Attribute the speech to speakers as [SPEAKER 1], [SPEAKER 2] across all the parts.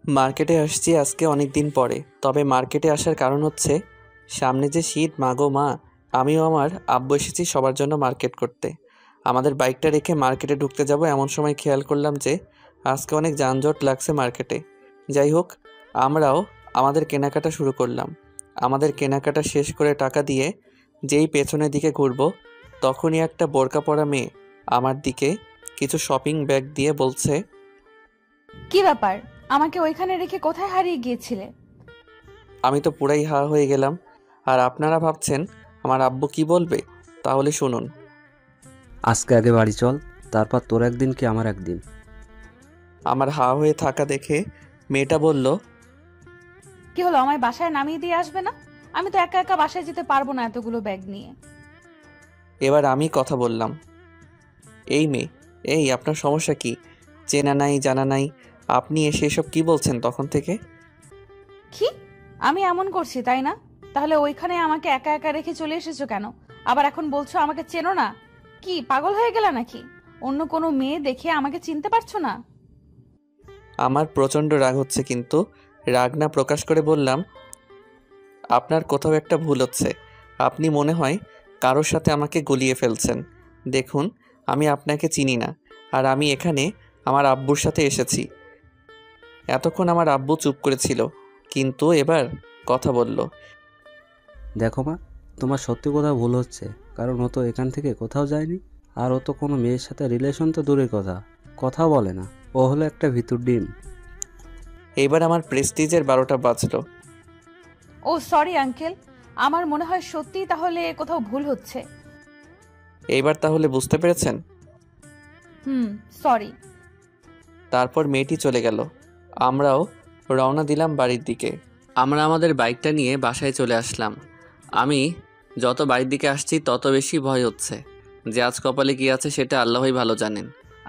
[SPEAKER 1] মার্কেটে আসছি আজকে অনেক দিন পরে। তবে মার্কেটে আসার কারণ হচ্ছে সামনে যে শীত, মা গো মা। আমিও আমার আব্বু এসেছি সবার জন্য মার্কেট করতে। আমাদের বাইকটা রেখে মার্কেটে ঢুকতে যাব এমন সময় খেয়াল করলাম যে আজকে অনেক যানজট লাগছে মার্কেটে। যাই হোক, আমরাও আমাদের কেনাকাটা শুরু করলাম। আমাদের কেনাকাটা শেষ করে টাকা দিয়ে যেই পেছনের দিকে ঘুরবো, তখনই একটা বোরকা পরা মেয়ে আমার দিকে কিছু শপিং ব্যাগ দিয়ে বলছে,
[SPEAKER 2] কি ব্যাপার? আমাকে ওইখানে রেখে কোথায় হারিয়ে গিয়েছিলে?
[SPEAKER 1] আমি তো পুরাই হা হয়ে গেলাম। আর আপনারা ভাবছেন আমার আব্বু কি বলবে? তাহলে শুনুন।
[SPEAKER 3] আজকে আগে বাড়ি চল, তারপর তোর একদিন কি আমার একদিন।
[SPEAKER 1] আমার হা হয়ে থাকা দেখে মেয়েটা বলল,
[SPEAKER 2] কি হলো, আমায় বাসায় নামিয়ে দিয়ে আসবে না? আমি তো একা একা বাসায় যেতে পারবো না এতগুলো ব্যাগ নিয়ে।
[SPEAKER 1] এবার আমি কথা বললাম, এই মেয়ে, এই আপনার সমস্যা কি? চেনা নাই জানা নাই, আপনি এসে এসব কি বলছেন তখন থেকে?
[SPEAKER 2] কি? আমি এমন করছি তাই না? তাহলে ওইখানে আমাকে একা একা রেখে চলে এসেছো কেন? আবার এখন বলছো আমাকে চেনো না? কি পাগল হয়ে গেলা নাকি? অন্য কোনো মেয়ে দেখে আমাকে চিনতে পারছো না?
[SPEAKER 1] আমার প্রচণ্ড রাগ হচ্ছে, কিন্তু রাগ না প্রকাশ করে বললাম, আপনার কোথাও একটা ভুল হচ্ছে। আপনি মনে হয় কারোর সাথে আমাকে গুলিয়ে ফেলছেন। দেখুন, আমি আপনাকে চিনি না। আর আমি এখানে আমার আব্বুর সাথে এসেছি। এতক্ষণ আমার আব্বু চুপ করেছিল, কিন্তু এবার কথা বলল।
[SPEAKER 3] দেখো মা, তোমার সত্যি কোথাও ভুল হচ্ছে, কারণ ও তো এখান থেকে কোথাও যায়নি। আর ও তো কোনো মেয়ের সাথে রিলেশন তো দূরের কথা, কথাও বলে না। ও হলো একটা ভিতর ডিম।
[SPEAKER 1] এইবার আমার প্রেস্টিজের 12টা বাজলো।
[SPEAKER 2] ও সরি আঙ্কেল, আমার মনে হয় সত্যিই তাহলে কোথাও ভুল হচ্ছে।
[SPEAKER 1] এইবার তাহলে বুঝতে পেরেছেন?
[SPEAKER 2] সরি।
[SPEAKER 1] তারপর মেয়েটি চলে গেল। আমরাও রওনা দিলাম বাড়ির দিকে। আমরা আমাদের বাইকটা নিয়ে বাসায় চলে আসলাম। আমি যত বাড়ির দিকে আসছি তত বেশি ভয় হচ্ছে যে আজ কপালে কি আছে সেটা আল্লাহই ভালো জানেন।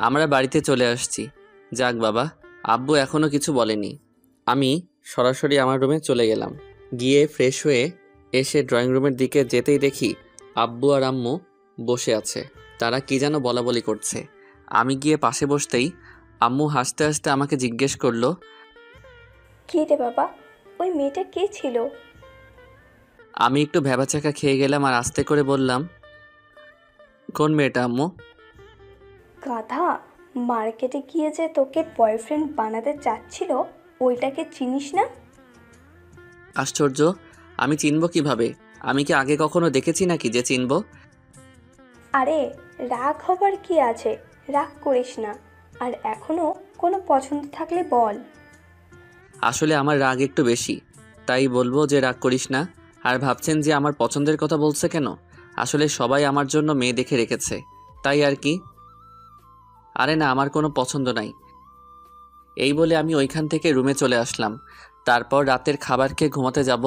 [SPEAKER 1] আমরা বাড়িতে চলে আসছি। যাক বাবা, আব্বু এখনও কিছু বলেনি। আমি সরাসরি আমার রুমে চলে গেলাম। গিয়ে ফ্রেশ হয়ে এসে ড্রয়িং রুমের দিকে যেতেই দেখি আব্বু আর আম্মু বসে আছে। তারা কি যেন বলাবলি করছে। আমি গিয়ে পাশে বসতেই আম্মু হাসতে হাসতে আমাকে জিজ্ঞেস করলো,
[SPEAKER 4] কী রে বাবা, ওই মেয়েটা কে ছিল?
[SPEAKER 1] আমি একটু ভ্যাবাচ্যাকা খেয়ে গেলাম আর আস্তে করে বললাম, কোন মেয়েটা আম্মু?
[SPEAKER 4] গাধা, মার্কেটে গিয়ে যে তোকে বয়ফ্রেন্ড বানাতে চাচ্ছিল, ওইটাকে চিনিস না?
[SPEAKER 1] আশ্চর্য, আমি চিনব কিভাবে? আমি কি আগে কখনো দেখেছি নাকি যে চিনব?
[SPEAKER 4] আরে রাগ হবার কি আছে, রাগ করিস না। আর এখনও কোনো পছন্দ থাকলে বল।
[SPEAKER 1] আসলে আমার রাগ একটু বেশি, তাই বলবো যে রাগ করিস না। আর ভাবছেন যে আমার পছন্দের কথা বলছে কেন? আসলে সবাই আমার জন্য মেয়ে দেখে রেখেছে, তাই আর কি। আরে না, আমার কোনো পছন্দ নাই। এই বলে আমি ওইখান থেকে রুমে চলে আসলাম। তারপর রাতের খাবার খেয়ে ঘুমাতে যাব,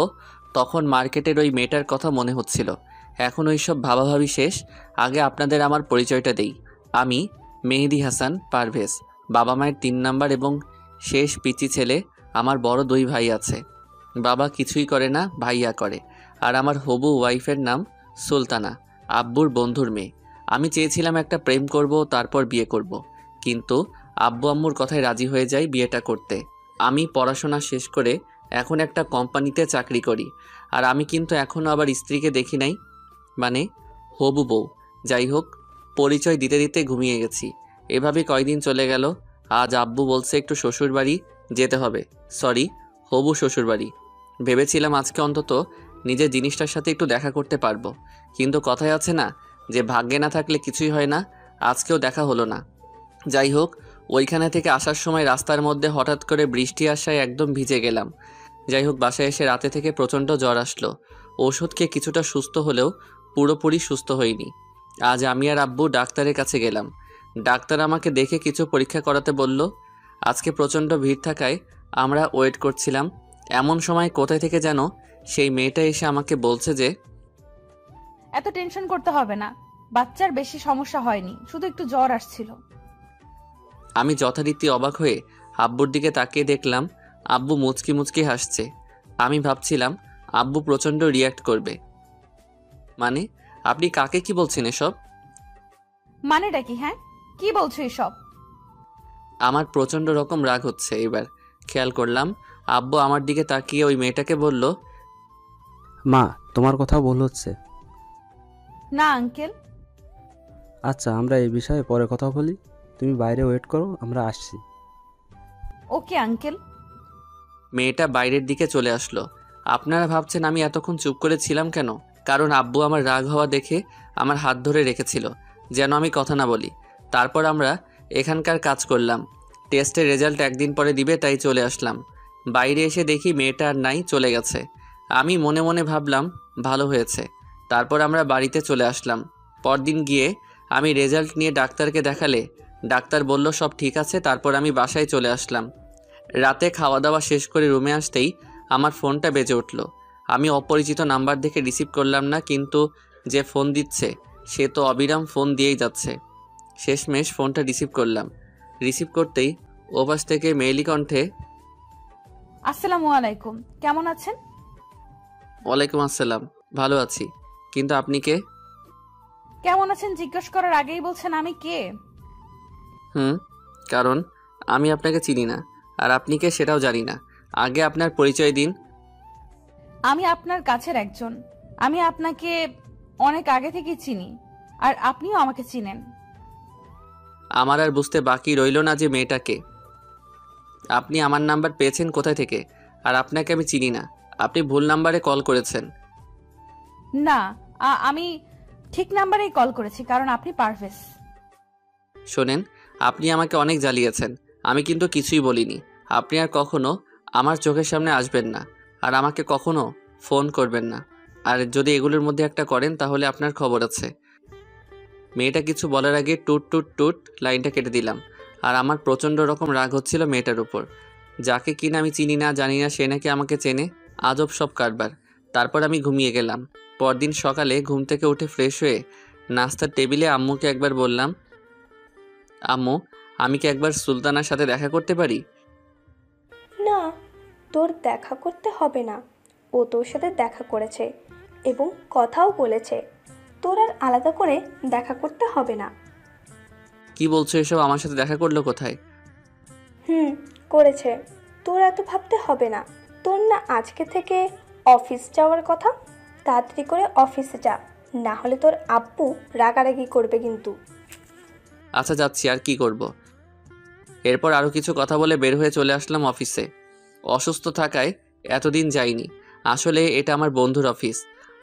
[SPEAKER 1] তখন মার্কেটের ওই মেয়েটার কথা মনে হচ্ছিল। এখন ওই সব ভাবাভাবি শেষ। আগে আপনাদের আমার পরিচয়টা দেই। আমি মেহেদি হাসান পারভেজ, বাবা মায়ের 3 নাম্বার এবং শেষ পিচি ছেলে। আমার বড় 2 ভাই আছে। বাবা কিছুই করে না, ভাইয়া করে। আর আমার হবু ওয়াইফের নাম সুলতানা, আব্বুর বন্ধুর মেয়ে। আমি চেয়েছিলাম একটা প্রেম করব, তারপর বিয়ে করব, কিন্তু আব্বু আম্মুর কথায় রাজি হয়ে যাই বিয়েটা করতে। আমি পড়াশোনা শেষ করে এখন একটা কোম্পানিতে চাকরি করি। আর আমি কিন্তু এখনও আবার স্ত্রীকে দেখি নাই, মানে হবু বউ। যাই হোক, পরিচয় দিতে দিতে ঘুমিয়ে গেছি। এভাবে কয়দিন চলে গেল। আজ আব্বু বলছে একটু শ্বশুর বাড়ি যেতে হবে। সরি, হবু শ্বশুর বাড়ি। ভেবেছিলাম আজকে অন্তত নিজের জিনিসটার সাথে একটু দেখা করতে পারবো, কিন্তু কথায় আছে না যে ভাগ্যে না থাকলে কিছুই হয় না। আজকেও দেখা হলো না। যাই হোক, ওইখানে থেকে আসার সময় রাস্তার মধ্যে হঠাৎ করে বৃষ্টি আসায় একদম ভিজে গেলাম। যাই হোক, বাসায় এসে রাতে থেকে প্রচণ্ড জ্বর আসলো। ওষুধ খেয়ে কিছুটা সুস্থ হলেও পুরোপুরি সুস্থ হইনি। আজ আমি আর আব্বু ডাক্তারের কাছে গেলাম। ডাক্তার আমাকে দেখে কিছু পরীক্ষা করাতে বলল। আজকে প্রচণ্ড ভিড় থাকায় আমরা ওয়েট করছিলাম। এমন সময় কোথায় থেকে যেন সেই মেয়েটা এসে আমাকে বলছে যে,
[SPEAKER 2] এত টেনশন করতে হবে না, বাচ্চার বেশি সমস্যা হয়নি, শুধু একটু জ্বর আসছিল।
[SPEAKER 1] আমি যথারীতি অবাক হয়ে আব্বুর দিকে তাকিয়ে দেখলাম আব্বু মুচকি মুচকি হাসছে। আমি ভাবছিলাম আব্বু প্রচণ্ড রিয়্যাক্ট করবে। মানে, আপনি কাকে কি বলছেন এসব?
[SPEAKER 2] মানেটা কি? হ্যাঁ, কি বলছো এসব?
[SPEAKER 1] আমার প্রচণ্ড রকম রাগ হচ্ছে এবার। খেয়াল করলাম আব্বু আমার দিকে তাকিয়ে ওই মেয়েটাকে বলল,
[SPEAKER 3] মা, তোমার কথা ভুল হচ্ছে।
[SPEAKER 2] না আঙ্কেল।
[SPEAKER 3] আচ্ছা, আমরা এই বিষয়ে পরে কথা বলি। তুমি বাইরে ওয়েট করো, আমরা আসছি।
[SPEAKER 2] Okay uncle.
[SPEAKER 1] মেয়েটা বাইরের দিকে চলে আসলো। আপনারা ভাবছেন আমি এতক্ষণ চুপ করে ছিলাম কেন? কারণ আব্বু আমার রাগ হওয়া দেখে আমার হাত ধরে রেখেছিল যেন আমি কথা না বলি। তারপর আমরা এখানকার কাজ করলাম। টেস্টের রেজাল্ট একদিন পরে দিবে, তাই চলে আসলাম। বাইরে এসে দেখি মেয়েটা আর নাই, চলে গেছে। আমি মনে মনে ভাবলাম ভালো হয়েছে। তারপর আমরা বাড়িতে চলে আসলাম। পরদিন গিয়ে আমি রেজাল্ট নিয়ে ডাক্তারকে দেখালে ডাক্তার বলল সব ঠিক আছে। তারপর আমি বাসায় চলে আসলাম। রাতে খাওয়া দাওয়া শেষ করে রুমে আসতেই আমার ফোনটা বেজে উঠল। আমি অপরিচিত নাম্বার দেখে রিসিভ করলাম না, কিন্তু যে ফোন দিচ্ছে সে তো অবিরাম ফোন দিয়েই যাচ্ছে। শেষমেশ ফোনটা রিসিভ করলাম। রিসিভ করতেই ওপাশ থেকে মেয়েলি কণ্ঠে,
[SPEAKER 2] আসসালামু আলাইকুম, কেমন আছেন?
[SPEAKER 1] ওয়ালাইকুম আসসালাম, ভালো আছি, কিন্তু আপনি কে?
[SPEAKER 2] কেমন আছেন জিজ্ঞেস করার আগেই বলছেন আমি কে?
[SPEAKER 1] কারণ আমি আপনাকে চিনি না, আর আপনি কে সেটাও জানি না। আগে আপনার পরিচয় দিন।
[SPEAKER 2] আমি আপনার কাছের একজন। আমি আপনাকে অনেক আগে থেকে চিনি, আর আপনিও আমাকে চিনেন।
[SPEAKER 1] আমার আর বুঝতে বাকি রইল না যে মেয়েটাকে। আপনি আমার নাম্বার পেয়েছেন কোথায় থেকে? আর আপনাকে আমি চিনি না, আপনি ভুল নাম্বারে কল করেছেন।
[SPEAKER 2] না, আমি ঠিক নাম্বারেই কল করেছি, কারণ আপনি পারভেজ।
[SPEAKER 1] শোনেন, আপনি আমাকে অনেক জ্বালিয়েছেন, আমি কিন্তু কিছুই বলিনি। আপনি আর কখনো আমার চোখের সামনে আসবেন না, আর আমাকে কখনো ফোন করবেন না। আর যদি এগুলোর মধ্যে একটা করেন তাহলে আপনার খবর আছে। মেয়েটা কিছু বলার আগে টুট টুট টুট লাইনটা কেটে দিলাম। আর আমার প্রচণ্ড রকম রাগ হচ্ছিল মেয়েটার উপর, যাকে কিনা আমি চিনি না জানি না, সে নাকি আমাকে চেনে। আজব সব কারবার। তারপর আমি ঘুমিয়ে গেলাম। পরদিন সকালে ঘুম থেকে উঠে ফ্রেশ হয়ে নাস্তার টেবিলে আম্মুকে একবার বললাম, আম্মু, আমি কি একবার সুলতানার সাথে দেখা করতে পারি?
[SPEAKER 4] না, তোর দেখা করতে হবে না। ও তোর সাথে দেখা করেছে এবং কথাও বলেছে। তোর আর আলাদা করে দেখা করতে হবে না।
[SPEAKER 1] কি বলছো এসব? আমার সাথে দেখা করলো কোথায়?
[SPEAKER 4] করেছে। তোর এত ভাবতে হবে না। তোর না আজকে থেকে অফিস যাওয়ার কথা। তাড়াতাড়ি করে অফিসে যা, না হলে তোর আব্বু রাগারাগি করবে কিন্তু।
[SPEAKER 1] আচ্ছা যাচ্ছি, আর কি করব। এরপর আরও কিছু কথা বলে বের হয়ে চলে আসলাম অফিসে। অসুস্থ থাকায় এতদিন যাইনি। আসলে এটা আমার বন্ধুর অফিস।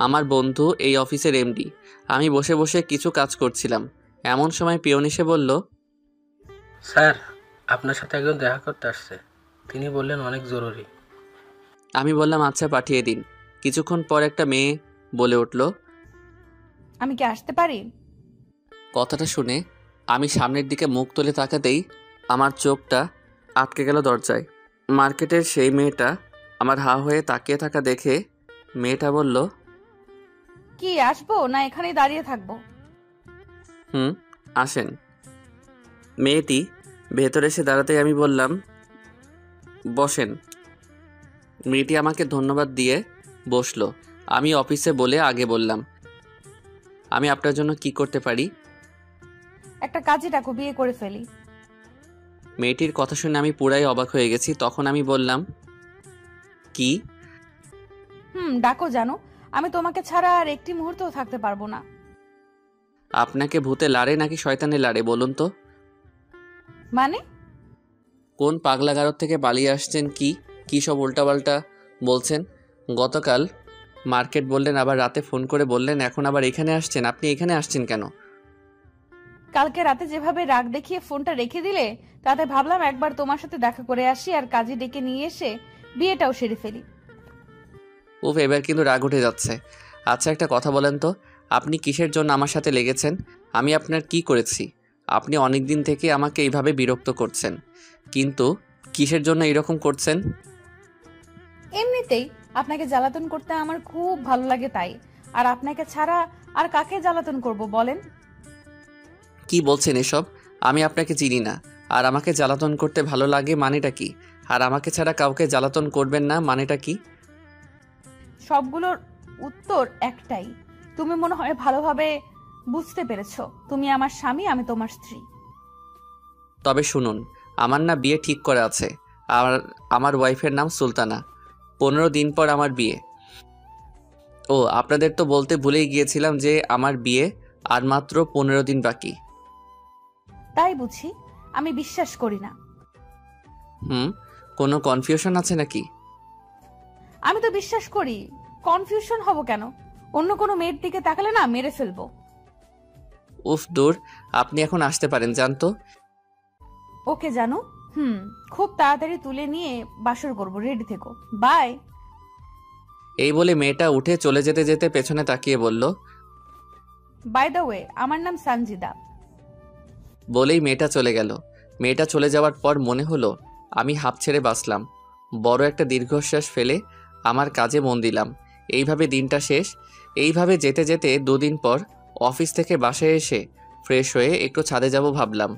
[SPEAKER 1] আমার বন্ধু এই অফিসের এমডি। আমি বসে বসে কিছু কাজ করছিলাম, এমন সময় পিয়ন এসে বলল,
[SPEAKER 5] স্যার, আপনার সাথে একজন দেখা করতে আসছে। তিনি বললেন অনেক জরুরি।
[SPEAKER 1] আমি বললাম আচ্ছা পাঠিয়ে দিন। কিছুক্ষণ পর একটা মেয়ে বলে উঠল,
[SPEAKER 2] আমি কি আসতে পারি?
[SPEAKER 1] কথাটা শুনে আমি সামনের দিকে মুখ তুলে তাকাতেই আমার চোখটা আটকে গেল দরজায়। মার্কেটের সেই মেয়েটা আমার হা হয়ে তাকিয়ে থাকা দেখে মেয়েটা বলল,
[SPEAKER 2] কি আসবো না এখানেই দাঁড়িয়ে থাকবো?
[SPEAKER 1] আসেন। মেয়েটি ভেতরে এসে দাঁড়াতেই আমি বললাম, বসেন। মেয়েটি আমাকে ধন্যবাদ দিয়ে বসলো। আমি অফিসে বলে আগে বললাম, আমি আপনার জন্য কি করতে পারি?
[SPEAKER 2] একটা কাজে ডাকো, বিয়ে করে ফেলি।
[SPEAKER 1] মেয়েটির কথা শুনে আমি পুরাই অবাক হয়ে গেছি। তখন আমি বললাম, কি?
[SPEAKER 2] ডাকো। জানো, আমি তোমাকে ছাড়া আর একটি মুহূর্তও থাকতে পারবো না।
[SPEAKER 1] আপনাকে ভূতে লাড়ে নাকি শয়তানে লাড়ে বলুন তো?
[SPEAKER 2] মানে?
[SPEAKER 1] কোন পাগলাগারদ থেকে পালিয়ে আসছেন? কি সব উল্টাপাল্টা বলছেন? গতকাল মার্কেট বললেন, আবার রাতে ফোন করে বললেন, এখন আবার এখানে আসছেন। আপনি এখানে আসছেন কেন?
[SPEAKER 2] কালকে রাতে যেভাবে রাগ দেখিয়ে ফোনটা রেখে দিলে, তাতে ভাবলাম একবার তোমার সাথে দেখা করে আসি, আর কাজে ডেকে নিয়ে এসে বিয়েটাও সেরে ফেলি।
[SPEAKER 1] উফ, এবার কিন্তু রাগ উঠে যাচ্ছে। আচ্ছা একটা কথা বলেন তো, আপনি কিসের জন্য আমার সাথে লেগেছেন? আমি আপনার কি করেছি? আপনি অনেক দিন থেকে আমাকে এইভাবে বিরক্ত করছেন, কিন্তু কিসের জন্য এরকম করছেন?
[SPEAKER 2] এমনিতেই আপনাকে জ্বালাতন করতে আমার খুব ভালো লাগে, তাই। আর আপনাকে ছাড়া আর কাকে জ্বালাতন করব বলেন?
[SPEAKER 1] কি বলছেন এসব? আমি আপনাকে চিনি না, আর আমাকে জ্বালাতন করতে ভালো লাগে মানেটা কি? আর আমাকে ছাড়া কাউকে জ্বালাতন করবেন না মানেটা কি?
[SPEAKER 2] সবগুলোর উত্তর একটাই। তুমি মনে হয় ভালোভাবে বুঝতে পেরেছো। তুমি আমার স্বামী, আমি তোমার স্ত্রী।
[SPEAKER 1] তবে শুনুন, আমার না বিয়ে ঠিক করা আছে, আর আমার ওয়াইফের নাম সুলতানা। 15 দিন পর আমার বিয়ে। ও আপনাদের তো বলতে ভুলেই গিয়েছিলাম যে আমার বিয়ে আর মাত্র 15 দিন বাকি।
[SPEAKER 2] তাই বুঝি? আমি বিশ্বাস করি না।
[SPEAKER 1] কোনো কনফিউশন আছে নাকি?
[SPEAKER 2] আমি তো বিশ্বাস করি। কনফিউশন হব কেন? অন্য কোনো মেয়ের দিকে তাকালে না মেরে ফেলবো।
[SPEAKER 1] উফ দূর, আপনি এখন আসতে পারেন, জানতো।
[SPEAKER 2] ওকে জানো, খুব তাড়াতাড়ি তুলে নিয়ে বাসর করবো, রেডি থেকো, বাই।
[SPEAKER 1] এই বলে মেয়েটা উঠে চলে যেতে যেতে পেছনে তাকিয়ে বলল,
[SPEAKER 2] বাই দ্য ওয়ে, আমার নাম সানজিদা।
[SPEAKER 1] বলেই মেয়েটা চলে গেল। মেয়েটা চলে যাওয়ার পর মনে হলো আমি হাঁপ ছেড়ে বাঁচলাম। বড় একটা দীর্ঘশ্বাস ফেলে আমার কাজে মন দিলাম। এইভাবে দিনটা শেষ। এইভাবে যেতে যেতে 2 দিন পর অফিস থেকে বাসায় এসে ফ্রেশ হয়ে একটু ছাদে যাব ভাবলাম।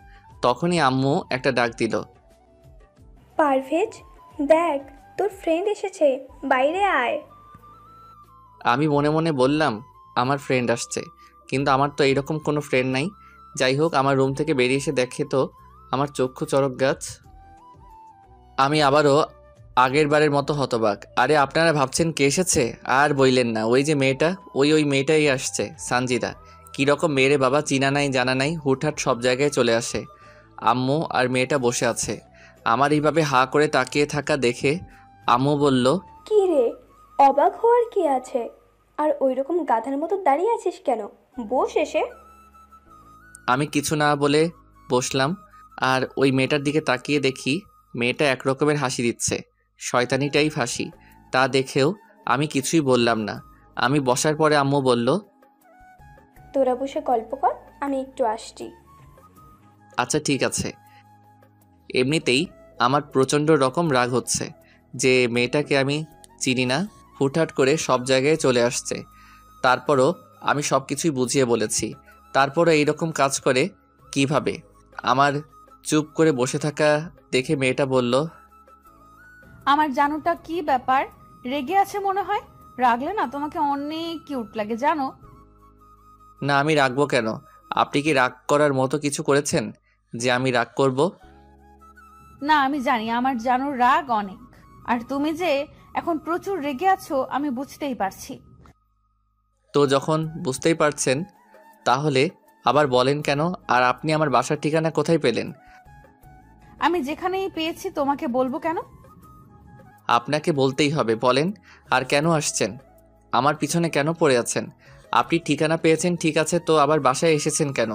[SPEAKER 1] তখনই আম্মু একটা ডাক দিল।
[SPEAKER 4] পারভেজ, দেখ তোর ফ্রেন্ড এসেছে, বাইরে আয়।
[SPEAKER 1] আমি মনে মনে বললাম, আমার ফ্রেন্ড আসছে, কিন্তু আমার তো এইরকম কোনো ফ্রেন্ড নাই। যাই হোক, আমার রুম থেকে বেরিয়ে এসে দেখে তো আমার চক্ষু চড়ক গাছ। আমি আবারও আগের বারের মতো হতবাক। আরে আপনারা ভাবছেন কে এসেছে? আর বইলেন না, ওই যে মেয়েটা, ওই মেয়েটাই আসছে, সানজিদা। কীরকম মেয়েরে বাবা, চিনা নাই জানা নাই, হুটহাট সব জায়গায় চলে আসে। আম্মু আর মেয়েটা বসে আছে। আমার এইভাবে হাঁ করে তাকিয়ে থাকা দেখে আম্মু বলল,
[SPEAKER 4] কি রে, অবাক হওয়ার কি আছে? আর ওই রকম গাধার মতো দাঁড়িয়ে আছিস কেন? বস এসে।
[SPEAKER 1] আমি কিছু না বলে বসলাম। আর ওই মেয়েটার দিকে তাকিয়ে দেখি মেয়েটা একরকমের হাসি দিচ্ছে। শয়তানিটাই ফাঁসি। তা দেখেও আমি কিছুই বললাম না। আমি বসার পরে আম্মু বলল,
[SPEAKER 4] তোরা বসে গল্প কর, আমি একটু আসছি।
[SPEAKER 1] আচ্ছা ঠিক আছে। এমনিতেই আমার প্রচণ্ড রকম রাগ হচ্ছে যে মেয়েটাকে আমি চিনি না, হুটহাট করে সব জায়গায় চলে আসছে। তারপরও আমি সব কিছুই বুঝিয়ে বলেছি। তারপরও এইরকম কাজ করে কিভাবে? আমার চুপ করে বসে থাকা দেখে মেয়েটা বলল,
[SPEAKER 2] আমার জানুটা কি ব্যাপার? রেগে আছে মনে হয়। রাগলে না তোমাকে অনেক কিউট লাগে জানো।
[SPEAKER 1] না, আমি রাগবো কেন? আপনি কি রাগ করার মতো কিছু করেছেন যে আমি রাগ করব?
[SPEAKER 2] না, আমি জানি আমার জানুর রাগ অনেক। আর তুমি যে এখন প্রচুর রেগে আছো আমি বুঝতেই পারছি।
[SPEAKER 1] তো যখন বুঝতেই পারছেন তাহলে আবার বলেন কেন? আর আপনি আমার বাসার ঠিকানা কোথায় পেলেন?
[SPEAKER 2] আমি যেখানেই পেয়েছি তোমাকে বলবো কেন?
[SPEAKER 1] আপনাকে বলতেই হবে, বলেন। আর কেন আসছেন? আমার পিছনে কেন পড়ে আছেন? আপনি ঠিকানা পেয়েছেন ঠিক আছে, তো আবার বাসায় এসেছেন কেন?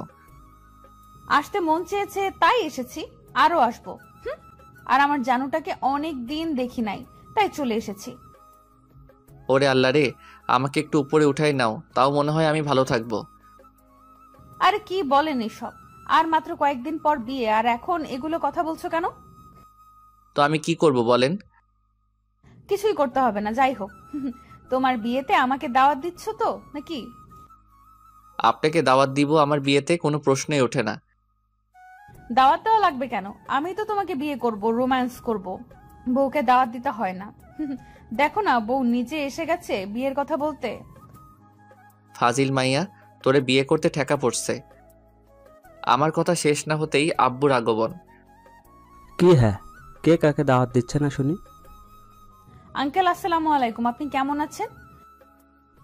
[SPEAKER 2] আসতে মন চেয়েছে তাই এসেছি, আরো আসবো। আর আমার জানুটাকে অনেক দিন দেখি নাই, তাই চলে এসেছি।
[SPEAKER 1] ওরে আল্লাহ রে, আমাকে একটু উপরে উঠাই নাও, তাও মনে হয় আমি ভালো থাকবো।
[SPEAKER 2] আরে কি বলেন এসব? আর মাত্র কয়েকদিন পর বিয়ে, আর এখন এগুলো কথা বলছো কেন?
[SPEAKER 1] তো আমি কি করব বলেন?
[SPEAKER 2] কিছুই করতে হবে না, যাই হোক। তোমার বিয়েতে আমাকে দাওয়াত দিচ্ছ তো নাকি?
[SPEAKER 1] আপনাকে দাওয়াত দিব আমার বিয়েতে কোনো প্রশ্নই ওঠে না।
[SPEAKER 2] দাওয়াত দেওয়া লাগবে কেন? আমি তো তোমাকে বিয়ে করব, রোম্যান্স করব। বউকে দাওয়াত দিতে হয় না। দেখো না, বউ নিজে এসে গেছে বিয়ের কথা বলতে।
[SPEAKER 1] ফাজিল মাইয়া, তোরে বিয়ে করতে ঠেকা পড়ছে। আমার কথা শেষ না হতেই আব্বুর আগমন।
[SPEAKER 3] কি হ্যাঁ, কে কাকে দাওয়াত দিচ্ছে না শুনি?
[SPEAKER 2] আঙ্কেল আসসালামু আলাইকুম, আপনি কেমন আছেন?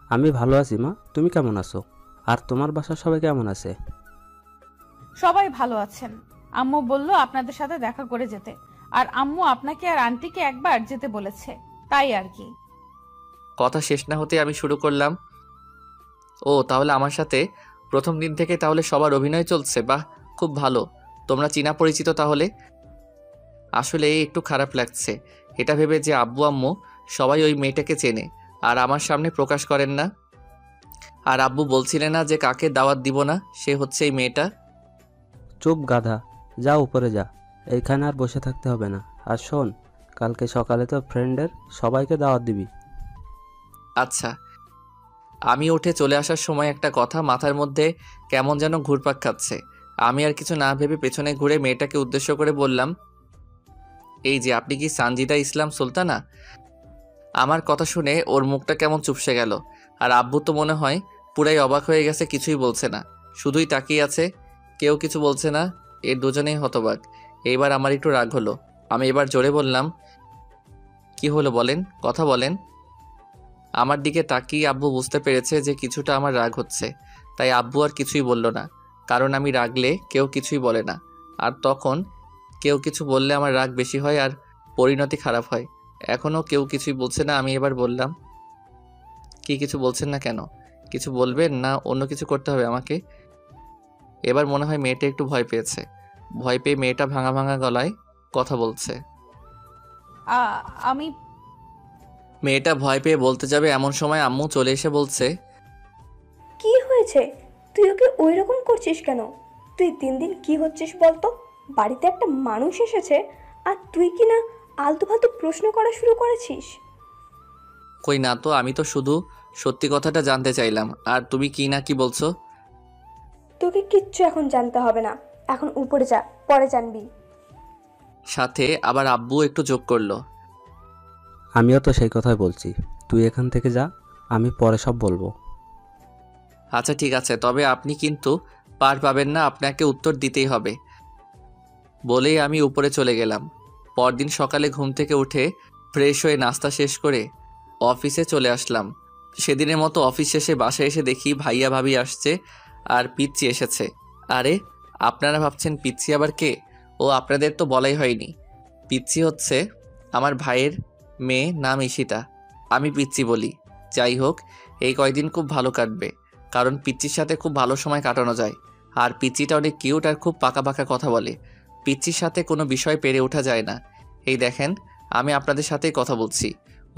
[SPEAKER 3] আমি ভালো আছি মা, তুমি কেমন আছো? আর তোমার বাসার সবাই কেমন আছে?
[SPEAKER 2] সবাই ভালো আছেন। আম্মু বলল আপনাদের সাথে দেখা করে যেতে, আর আম্মু আপনাকে আর আন্টিকে একবার যেতে বলেছে, তাই আর কি।
[SPEAKER 1] কথা শেষ না হতে আমি শুরু করলাম, ও তাহলে আমার সাথে প্রথম দিন থেকে তাহলে সবার অভিনয় চলছে? বাহ, খুব ভালো। তোমরা চীনা পরিচিত তাহলে? আসলে একটু খারাপ লাগছে এটা ভেবে যে আব্বু আম্মু সবাই ওই মেয়েটাকে চেনে আর আমার সামনে প্রকাশ করেন না। আর আব্বু বলছিলেন না যে কাকে দাওয়াত দিব না, সে হচ্ছে এই মেয়েটা।
[SPEAKER 3] চুপ গাধা, যা উপরে যা, এইখানে আর বসে থাকতে হবে না। আর শোন, কালকে সকালে তো ফ্রেন্ডের সবাইকে দাওয়াত দিবি।
[SPEAKER 1] আচ্ছা। আমি উঠে চলে আসার সময় একটা কথা মাথার মধ্যে কেমন যেন ঘুরপাক খাচ্ছে। আমি আর কিছু না ভেবে পেছনে ঘুরে মেয়েটাকে উদ্দেশ্য করে বললাম, এই যে আপনি কি সানজিদা ইসলাম সুলতানা? আমার কথা শুনে ওর মুখটা কেমন চুপসে গেল। আর আব্বু তো মনে হয় পুরাই অবাক হয়ে গেছে, কিছুই বলছে না, শুধুই তাকিয়ে আছে, কেউ কিছু বলছে না। এর দুজনেই হতবাক। এইবার আমার একটু রাগ হলো। আমি এবার জোরে বললাম, কি হলো বলেন, কথা বলেন। আমার দিকে তাকিয়ে আব্বু বুঝতে পেরেছে যে কিছুটা আমার রাগ হচ্ছে, তাই আব্বু আর কিছুই বলল না, কারণ আমি রাগলে কেউ কিছুই বলে না। আর তখন কেউ কিছু বললে আমার রাগ বেশি হয় আর পরিণতি খারাপ হয়। এখনও কেউ কিছুই বলছে না। আমি এবার বললাম, কি কিছু বলছেন না কেন? কিছু বলবেন না অন্য কিছু করতে হবে আমাকে? এবার মনে হয় মেয়েটা একটু ভয় পেয়েছে। ভয় পেয়ে মেয়েটা ভাঙা ভাঙা গলায় কথা বলছে।
[SPEAKER 2] আমি
[SPEAKER 1] মেয়েটা ভয় পেয়ে বলতে যাবে এমন সময় আম্মু চলে এসে বলছে,
[SPEAKER 4] কি হয়েছে? তুই ওকে ওই রকম করছিস কেন? তুই দিন দিন কি হচ্ছিস বলতো? বাড়িতে একটা মানুষ এসেছে আর তুই কি না আলতু ফালতু প্রশ্ন করা শুরু করেছিস?
[SPEAKER 1] কই না তো, আমি তো শুধু সত্যি কথাটা জানতে চাইলাম। আর তুমি কি না কি বলছো?
[SPEAKER 4] তোকে কিচ্ছু এখন জানতে হবে না, এখন উপরে যা, পরে জানবি।
[SPEAKER 1] সাথে আবার আব্বু একটু যোগ করলো,
[SPEAKER 3] আমিও তো সেই কথাই বলছি, তুই এখান থেকে যা, আমি পরে সব বলবো।
[SPEAKER 1] আচ্ছা ঠিক আছে, তবে আপনি কিন্তু পার পাবেন না, আপনাকে উত্তর দিতেই হবে। বলেই আমি উপরে চলে গেলাম। পরদিন সকালে ঘুম থেকে উঠে ফ্রেশ হয়ে নাস্তা শেষ করে অফিসে চলে আসলাম। সেদিনের মতো অফিস শেষে বাসায় এসে দেখি ভাইয়া ভাবি আসছে আর পিচ্চি এসেছে। আরে, আপনারা ভাবছেন পিচ্চি আবার কে? ও, আপনাদের তো বলাই হয়নি। পিচ্চি হচ্ছে আমার ভাইয়ের মেয়ে, নাম ঈশিতা। আমি পিচ্চি বলি। যাই হোক, এই কয়দিন খুব ভালো কাটবে, কারণ পিচ্চির সাথে খুব ভালো সময় কাটানো যায়। আর পিচ্চিটা অনেক কিউট আর খুব পাকা পাকা কথা বলে। পিচ্চির সাথে কোনো বিষয় পেরে ওঠা যায় না। এই দেখেন, আমি আপনাদের সাথেই কথা বলছি।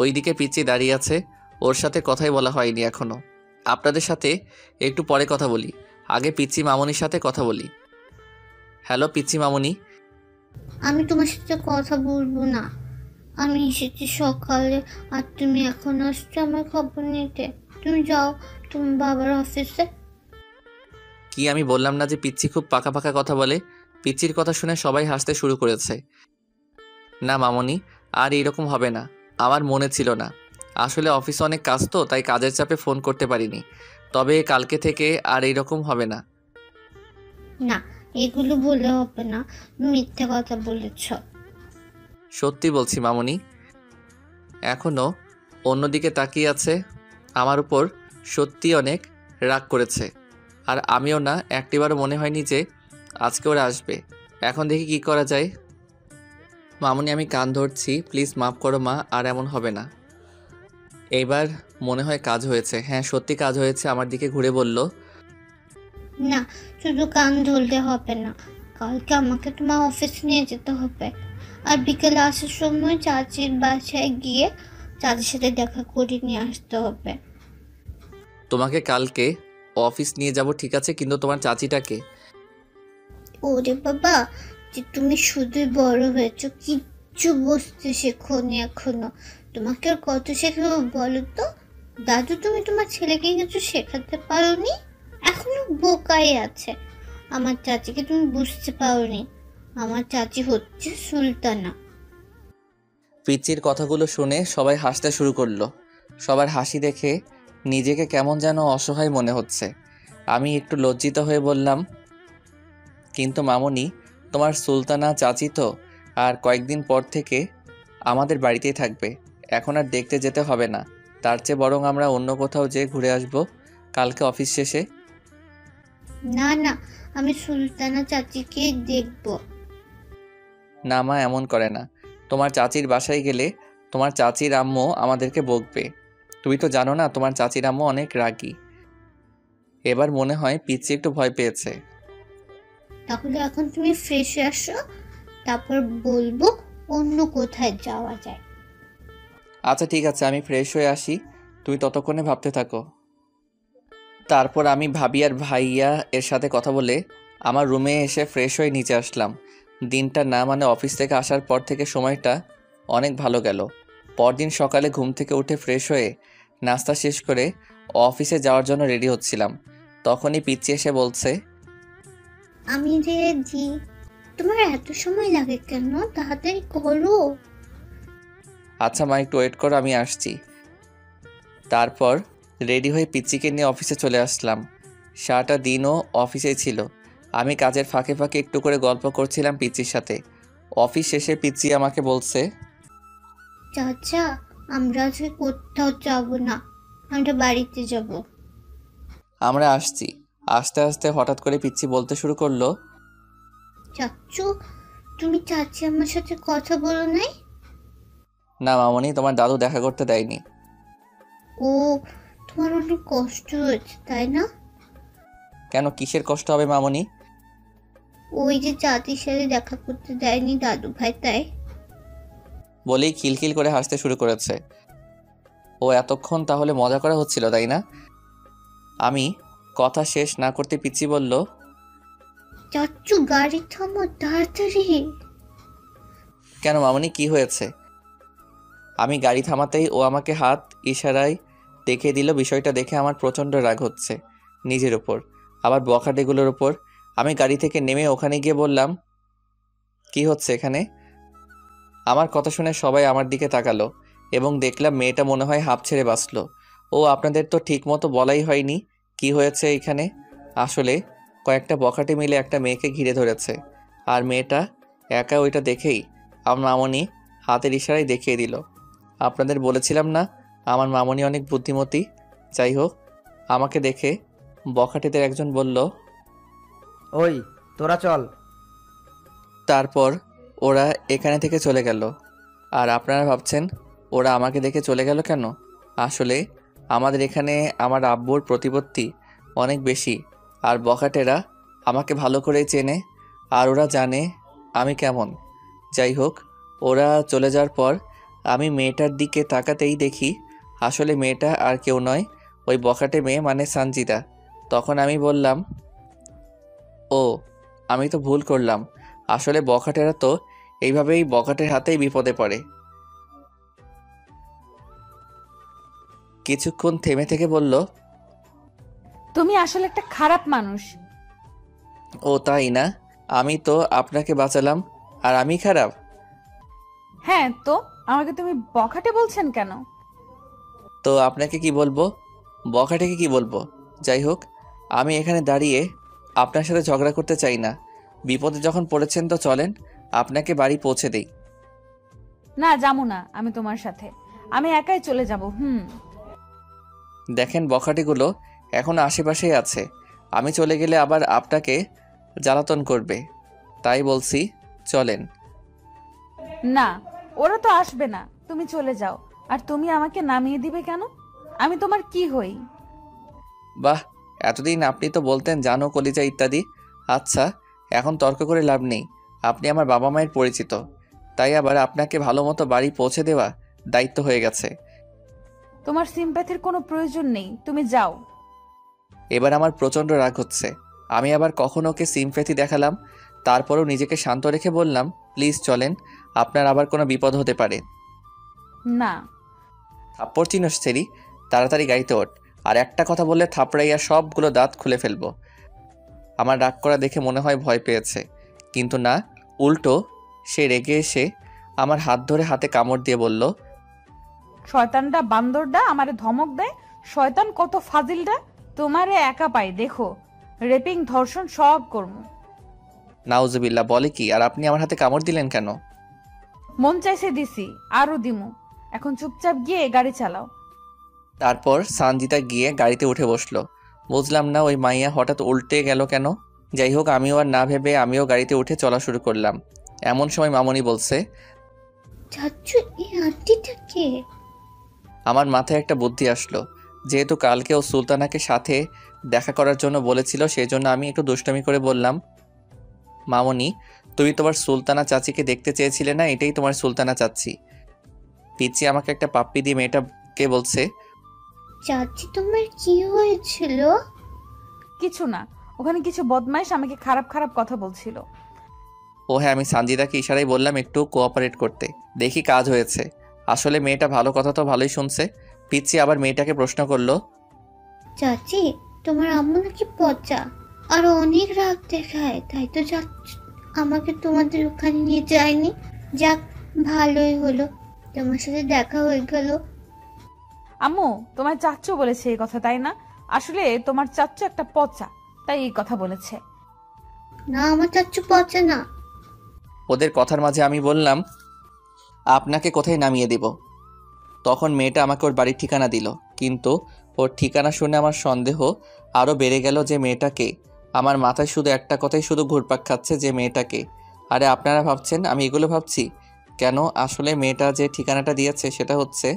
[SPEAKER 1] ওইদিকে পিচ্চি দাঁড়িয়ে আছে, ওর সাথে কথাই বলা হয়নি এখনও। আপনাদের সাথে একটু পরে কথা বলি, আগে পিচ্চি মামনির সাথে কথা বলি। হ্যালো পিচ্চি মামনি।
[SPEAKER 6] আমি তোমার সাথে কথা বলবো না। আমি এসেছি সকালে আর তুমি এখন আসছো আমার খবর নিতে। তুমি যাও তুমি বাবার অফিসে।
[SPEAKER 1] কি আমি বললাম না যে পিচ্চি খুব পাকা পাকা কথা বলে? পিচ্চির কথা শুনে সবাই হাসতে শুরু করেছে। না মামনি, আর এইরকম হবে না। আমার মনে ছিল না, আসলে অফিসে অনেক কাজ তো, তাই কাজের চাপে ফোন করতে পারিনি। তবে কালকে থেকে আর এইরকম হবে না।
[SPEAKER 6] না, এগুলো বলে হবে না, মিথ্যে কথা বলেছ।
[SPEAKER 1] সত্যি বলছি মামনি। এখনও অন্যদিকে তাকিয়ে আছে, আমার উপর সত্যি অনেক রাগ করেছে। আর আমিও না, একটিবারও মনে হয়নি যে আজকে ওরা আসবে। এখন দেখি কি করা যায়। মামনি আমি কান ধরছি, প্লিজ মাফ করো মা, আর এমন হবে না। এইবার মনে হয় কাজ হয়েছে। হ্যাঁ সত্যি কাজ হয়েছে। আমার দিকে ঘুরে বলল,
[SPEAKER 6] না, শুধু কান ধরলে হবে না, কালকে আমাকে তোমার অফিস নিয়ে যেতে হবে। আর বিকেলে আসার সময় চাচির বাসায় গিয়ে চাচির সাথে দেখা করে নিয়ে আসতে হবে।
[SPEAKER 1] তোমাকে কালকে অফিস নিয়ে যাব ঠিক আছে, কিন্তু তোমার চাচিটাকে?
[SPEAKER 6] ওরে বাবা, যে তুমি শুধুই বড় হয়েছো, কিচ্ছু বুঝতে শেখোনি এখনো। তোমাকে আর কত শেখাবো বলো তো? দাদু, তুমি তোমার ছেলেকে কিছু শেখাতে পারোনি, এখনো বোকাই আছে। আমার চাচিকে তুমি বুঝতে পারোনি, আমার চাচি হচ্ছে সুলতানা।
[SPEAKER 1] পিচ্চির কথাগুলো শুনে সবাই হাসতে শুরু করলো। সবার হাসি দেখে নিজেকে কেমন যেন অসহায় মনে হচ্ছে। আমি একটু লজ্জিত হয়ে বললাম, কিন্তু মামনি, তোমার সুলতানা চাচি তো আর কয়েকদিন পর থেকে আমাদের বাড়িতেই থাকবে। এখন আর দেখতে যেতে হবে না। তার চেয়ে বরং আমরা অন্য কোথাও যেয়ে ঘুরে আসবো কালকে অফিস শেষে।
[SPEAKER 6] না না, আমি সুলতানা চাচিকে দেখবো।
[SPEAKER 1] না মা, এমন করে না। তোমার চাচির বাসায় গেলে তোমার চাচির আম্মু আমাদেরকে বকবে। তুমি তো জানো না, তোমার চাচির আম্মু অনেক রাগী। এবার মনে হয় পিচ্চি একটু ভয় পেয়েছে।
[SPEAKER 6] তাহলে এখন তুমি ফ্রেশ হয়ে আসো, তারপর বলবো অন্য কোথায় যাওয়া যায়।
[SPEAKER 1] আচ্ছা ঠিক আছে, আমি ফ্রেশ হয়ে আসি, তুমি ততক্ষণে ভাবতে থাকো। তারপর আমি ভাবি আর ভাইয়া এর সাথে কথা বলে আমার রুমে এসে ফ্রেশ হয়ে নিচে আসলাম। দিনটা না মানে অফিস থেকে আসার পর থেকে সময়টা অনেক ভালো গেল। পরদিন সকালে ঘুম থেকে উঠে ফ্রেশ হয়ে নাস্তা শেষ করে অফিসে যাওয়ার জন্য রেডি হচ্ছিলাম। তখনই পিচ্চি এসে বলছে,
[SPEAKER 6] আমি রেডি। তোমার এত সময় লাগে কেন? তাড়াতাড়ি করো।
[SPEAKER 1] আচ্ছা মা, একটু ওয়েট করো, আমি আসছি। তারপর রেডি হয়ে পিচ্চিকে নিয়ে অফিসে চলে আসলাম। সারাটা দিনও অফিসেই ছিল। আমি কাজের ফাঁকে ফাঁকে একটু করে গল্প করছিলাম পিচ্চির সাথে। অফিস শেষে পিচ্চি আমাকে বলছে,
[SPEAKER 6] চাচা, আমরা আজকে কোথাও যাব না, আমরা বাড়িতে যাব।
[SPEAKER 1] আমরা আসছি। আস্তে আস্তে হঠাৎ করে পিচ্চি বলতে শুরু করলো,
[SPEAKER 6] চাচ্চু, তুমি চাচি আমার সাথে কথা বলো নাই?
[SPEAKER 1] না মামনি, তোমার দাদু দেখা করতে দেয়নি।
[SPEAKER 6] ও, তোমার অনেক কষ্ট হয়েছে তাই না?
[SPEAKER 1] কেন, কিসের কষ্ট হবে মামনি?
[SPEAKER 6] ওই যে চাচির সাথে দেখা করতে দেয়নি দাদু ভাই, তাই?
[SPEAKER 1] বলেই খিলখিল করে হাসতে শুরু করেছে। ও এতক্ষণ তাহলে মজা করা হচ্ছিল, তাই না? আমি কথা শেষ না করতে পিচ্চি বলল,
[SPEAKER 6] চাচ্চু, গাড়ি থামো তাড়াতাড়ি।
[SPEAKER 1] কেন মামনি, কি হয়েছে? আমি গাড়ি থামাতেই ও আমাকে হাত ইশারায় দেখিয়ে দিল। বিষয়টা দেখে আমার প্রচণ্ড রাগ হচ্ছে নিজের ওপর, আবার বখাটেগুলোর ওপর। আমি গাড়ি থেকে নেমে ওখানে গিয়ে বললাম, কি হচ্ছে এখানে? আমার কথা শুনে সবাই আমার দিকে তাকালো এবং দেখলাম মেয়েটা মনে হয় হাঁপ ছেড়ে বাঁচল। ও, আপনাদের তো ঠিক মতো বলাই হয়নি কি হয়েছে এখানে। আসলে কয়েকটা বখাটে মিলে একটা মেয়েকে ঘিরে ধরেছে, আর মেয়েটা একা। ওইটা দেখেই আমার মামনি হাতের ইশারায় দেখিয়ে দিল। আপনাদের বলেছিলাম না আমার মামনি অনেক বুদ্ধিমতী। যাই হোক, আমাকে দেখে বখাটেদের একজন বলল,
[SPEAKER 7] ওই তোরা চল।
[SPEAKER 1] তারপর ওরা এখানে থেকে চলে গেল। আর আপনারা ভাবছেন ওরা আমাকে দেখে চলে গেল কেন? আসলে আমাদের এখানে আমার আব্বুর প্রতিপত্তি অনেক বেশি, আর বখাটেরা আমাকে ভালো করেই চেনে, আর ওরা জানে আমি কেমন। যাই হোক, ওরা চলে যাওয়ার পর আমি মেয়েটার দিকে তাকাতেই দেখি আসলে মেয়েটা আর কেউ নয়, ওই বখাটে মেয়ে মানে সানজিদা। তখন আমি বললাম, ও, আমি তো ভুল করলাম। আসলে বখাটেরা তো এইভাবেই বখাটের হাতেই বিপদে পড়ে। কিছুক্ষণ থেমে থেকে বলল,
[SPEAKER 2] তুমি আসলে একটা খারাপ মানুষ।
[SPEAKER 1] ও তাই না? আমি তো আপনাকে বাঁচালাম, আর আমি খারাপ?
[SPEAKER 2] হ্যাঁ, তো আমাকে তুমি বখাটে বলছেন কেন?
[SPEAKER 1] তো আপনাকে কি বলবো? বখাটেকে কি বলবো? যাই হোক, আমি এখানে দাঁড়িয়ে আপনার সাথে ঝগড়া করতে চাই না। বিপদে যখন পড়েছেন তো চলেন, আপনাকে বাড়ি পৌঁছে দেই।
[SPEAKER 2] না, যাবো না আমি তোমার সাথে, আমি একাই চলে যাব।
[SPEAKER 1] দেখেন, বখাটেগুলো এখন আশেপাশেই আছে। আমি চলে গেলে আবার আপনাকে জ্বালাতন করবে, তাই বলছি চলেন।
[SPEAKER 2] না, ওরা তো আসবে না, তুমি চলে যাও। আর তুমি আমাকে নামিয়ে দিবে কেন? আমি তোমার কি হই?
[SPEAKER 1] বাহ, এতদিন আপনি তো বলতেন জানো, কলিজা ইত্যাদি। আচ্ছা, এখন তর্ক করে লাভ নেই। আপনি আমার বাবা মায়ের পরিচিত, তাই আবার আপনাকে ভালো মতো বাড়ি পৌঁছে দেওয়া দায়িত্ব হয়ে গেছে।
[SPEAKER 2] তোমার সিম্প্যাথির কোনো প্রয়োজন নেই, তুমি যাও।
[SPEAKER 1] এবার আমার প্রচণ্ড রাগ হচ্ছে। আমি আবার কখন ওকে সিম্প্যাথি দেখালাম? তারপরেও নিজেকে শান্ত রেখে বললাম, প্লিজ চলেন, আপনার আবার কোনো বিপদ হতে পারে।
[SPEAKER 2] না।
[SPEAKER 1] থাপ্পড় চিনস ছেড়ি, তাড়াতাড়ি গাড়িতে ওঠ। আর একটা কথা বললে থাপড়াইয়া সবগুলো দাঁত খুলে ফেলবো। আমার রাগ করা দেখে মনে হয় ভয় পেয়েছে, কিন্তু না, উল্টো সে রেগে এসে আমার হাত ধরে হাতে কামড় দিয়ে বলল,
[SPEAKER 2] শয়তানটা বান্দরটা আমারে ধমক দেয়। শয়তান কত ফাজিলটা। তোমারে একা পাই দেখো, রেপিং ধর্ষণ সব করবো।
[SPEAKER 1] নাউজুবিল্লাহ, বলে কি? আর আপনি আমার হাতে কামড় দিলেন কেন?
[SPEAKER 2] মন চাইছে দিছি, আরো দিমু। এখন চুপচাপ গিয়ে গাড়ি চালাও।
[SPEAKER 1] তারপর সানজিদা গিয়ে গাড়িতে উঠে বসলো। বুঝলাম না ওই মাইয়া হঠাৎ উল্টে গেল কেন। যাই হোক, আমিও আর না ভেবে আমিও গাড়িতে উঠে চলা শুরু করলাম। এমন সময় মামনি বলছে,
[SPEAKER 6] চাচ্চু, এই আন্টিটা কে?
[SPEAKER 1] আমার মাথায় একটা বুদ্ধি আসলো। যেহেতু কালকে ও সুলতানাকে সাথে দেখা করার জন্য বলেছিল, সেই জন্য আমি একটু দুষ্টামি করে বললাম, মামনি, তুমি তোমার সুলতানা চাচিকে দেখতে চেয়েছিলে না, এটাই তোমার সুলতানা চাচি। পিচ্চি আমাকে একটা পাপ্পি দিয়ে মেয়েটাকে বলছে,
[SPEAKER 6] চাচি, তোমার কি হয়েছিল?
[SPEAKER 2] কিছু না, ওখানে কিছু বদমাইশ আমাকে খারাপ খারাপ কথা বলছিল।
[SPEAKER 1] ও হ্যাঁ, আমি সানজিদাকে ইশারায় বললাম একটু কোঅপারেট করতে। দেখি কাজ হয়েছে। আসলে মেয়েটা ভালো কথা তো ভালোই শুনছে। পিচ্চি আবার মেয়েটাকে প্রশ্ন করলো,
[SPEAKER 6] চাচি, তোমার আম্মু নাকি পচা আর অনেক রাগ দেখায়, তাই তো চাচ্চু আমাকে তোমাদের ওখানে নিয়ে যায়নি। যাক, ভালোই হলো, তোমার সাথে দেখা হয়ে গেল।
[SPEAKER 2] আম্মু, তোমার চাচ্চু বলেছে এই কথা, তাই না? আসলে তোমার চাচ্চু একটা পচা, তাই এই কথা বলেছে।
[SPEAKER 6] না, আমার চাচ্চু পচা না।
[SPEAKER 1] ওদের কথার মাঝে আমি বললাম, আপনাকে কোথায় নামিয়ে দেব। তখন মেয়েটা আমাকে ওর বাড়ির ঠিকানা দিল, কিন্তু ওর ঠিকানা শুনে আমার সন্দেহ আরও বেড়ে গেল যে মেয়েটাকে। আমার মাথায় শুধু একটা কথাই শুধু ঘুরপাক খাচ্ছে, যে মেয়েটাকে। আরে আপনারা ভাবছেন আমি এগুলো ভাবছি কেন? আসলে মেয়েটা যে ঠিকানাটা দিয়েছে সেটা হচ্ছে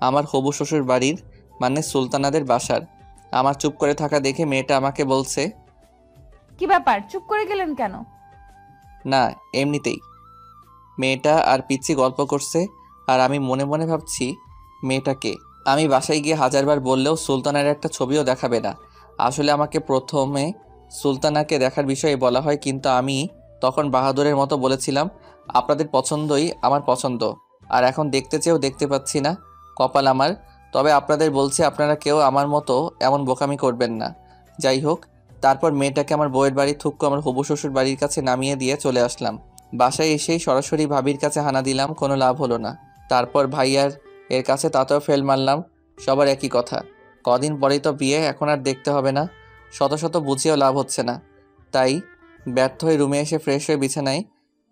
[SPEAKER 1] আমার হবু শ্বশুর বাড়ির, মানে সুলতানাদের বাসার। আমার চুপ করে থাকা দেখে মেয়েটা আমাকে বলছে,
[SPEAKER 2] কি ব্যাপার, চুপ করে গেলেন কেন?
[SPEAKER 1] না এমনিতেই। মেয়েটা আর পিচ্ছি গল্প করছে, আর আমি মনে মনে ভাবছি মেয়েটাকে। আমি বাসায় গিয়ে হাজারবার বললেও সুলতানার একটা ছবিও দেখাবে না। আসলে আমাকে প্রথমে সুলতানাকে দেখার বিষয়ে বলা হয়, কিন্তু আমি তখন বাহাদুরের মতো বলেছিলাম, আপনাদের পছন্দই আমার পছন্দ, আর এখন দেখতে চেয়েও দেখতে পাচ্ছি না। কপাল আমার। তবে আপনাদের বলছি, আপনারা কেউ আমার মতো এমন বোকামি করবেন না। যাই হোক, তারপর মেয়েটাকে আমার বউয়ের বাড়ি থুক্কু আমার হবু শ্বশুর বাড়ির কাছে নামিয়ে দিয়ে চলে আসলাম। বাসায় এসেই সরাসরি ভাবির কাছে হানা দিলাম, কোনো লাভ হলো না। তারপর ভাইয়ার এর কাছে তাতেও ফেল মারলাম। সবার একই কথা, কদিন পরেই তো বিয়ে, এখন আর দেখতে হবে না। শত শত বুঝিয়েও লাভ হচ্ছে না। তাই ব্যর্থ হয়ে রুমে এসে ফ্রেশ হয়ে বিছানায়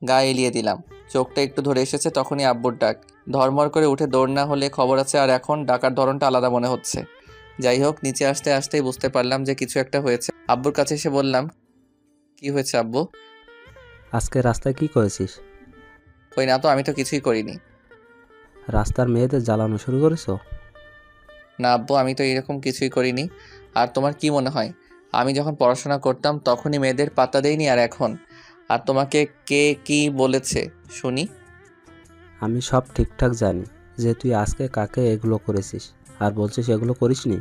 [SPEAKER 1] গা এলিয়ে দিলাম। চোখটা একটু ধরে এসেছে, তখনই আব্বুর ডাক। ধর্মর করে উঠে দৌড় না হলে খবর আছে, আর এখন ডাকার ধরনটা আলাদা মনে হচ্ছে। যাই হোক, নিচে আসতে আসতেই বুঝতে পারলাম যে কিছু একটা হয়েছে। আব্বুর কাছে এসে বললাম, কি হয়েছে আব্বু?
[SPEAKER 3] আজকে রাস্তায় কি করেছিস?
[SPEAKER 1] কই না তো, আমি তো কিছুই করিনি।
[SPEAKER 3] রাস্তার মেয়েদের জ্বালানো শুরু করেছো?
[SPEAKER 1] না আব্বু, আমি তো এরকম কিছুই করিনি। আর তোমার কি মনে হয় আমি যখন পড়াশোনা করতাম তখনই মেয়েদের পাত্তা দেইনি, আর এখন? আর তোমাকে কে কি বলেছে শুনি?
[SPEAKER 3] আমি সব ঠিকঠাক জানি যে তুই আজকে কাকে এগুলো করেছিস, আর বলছিস এগুলো করিসনি।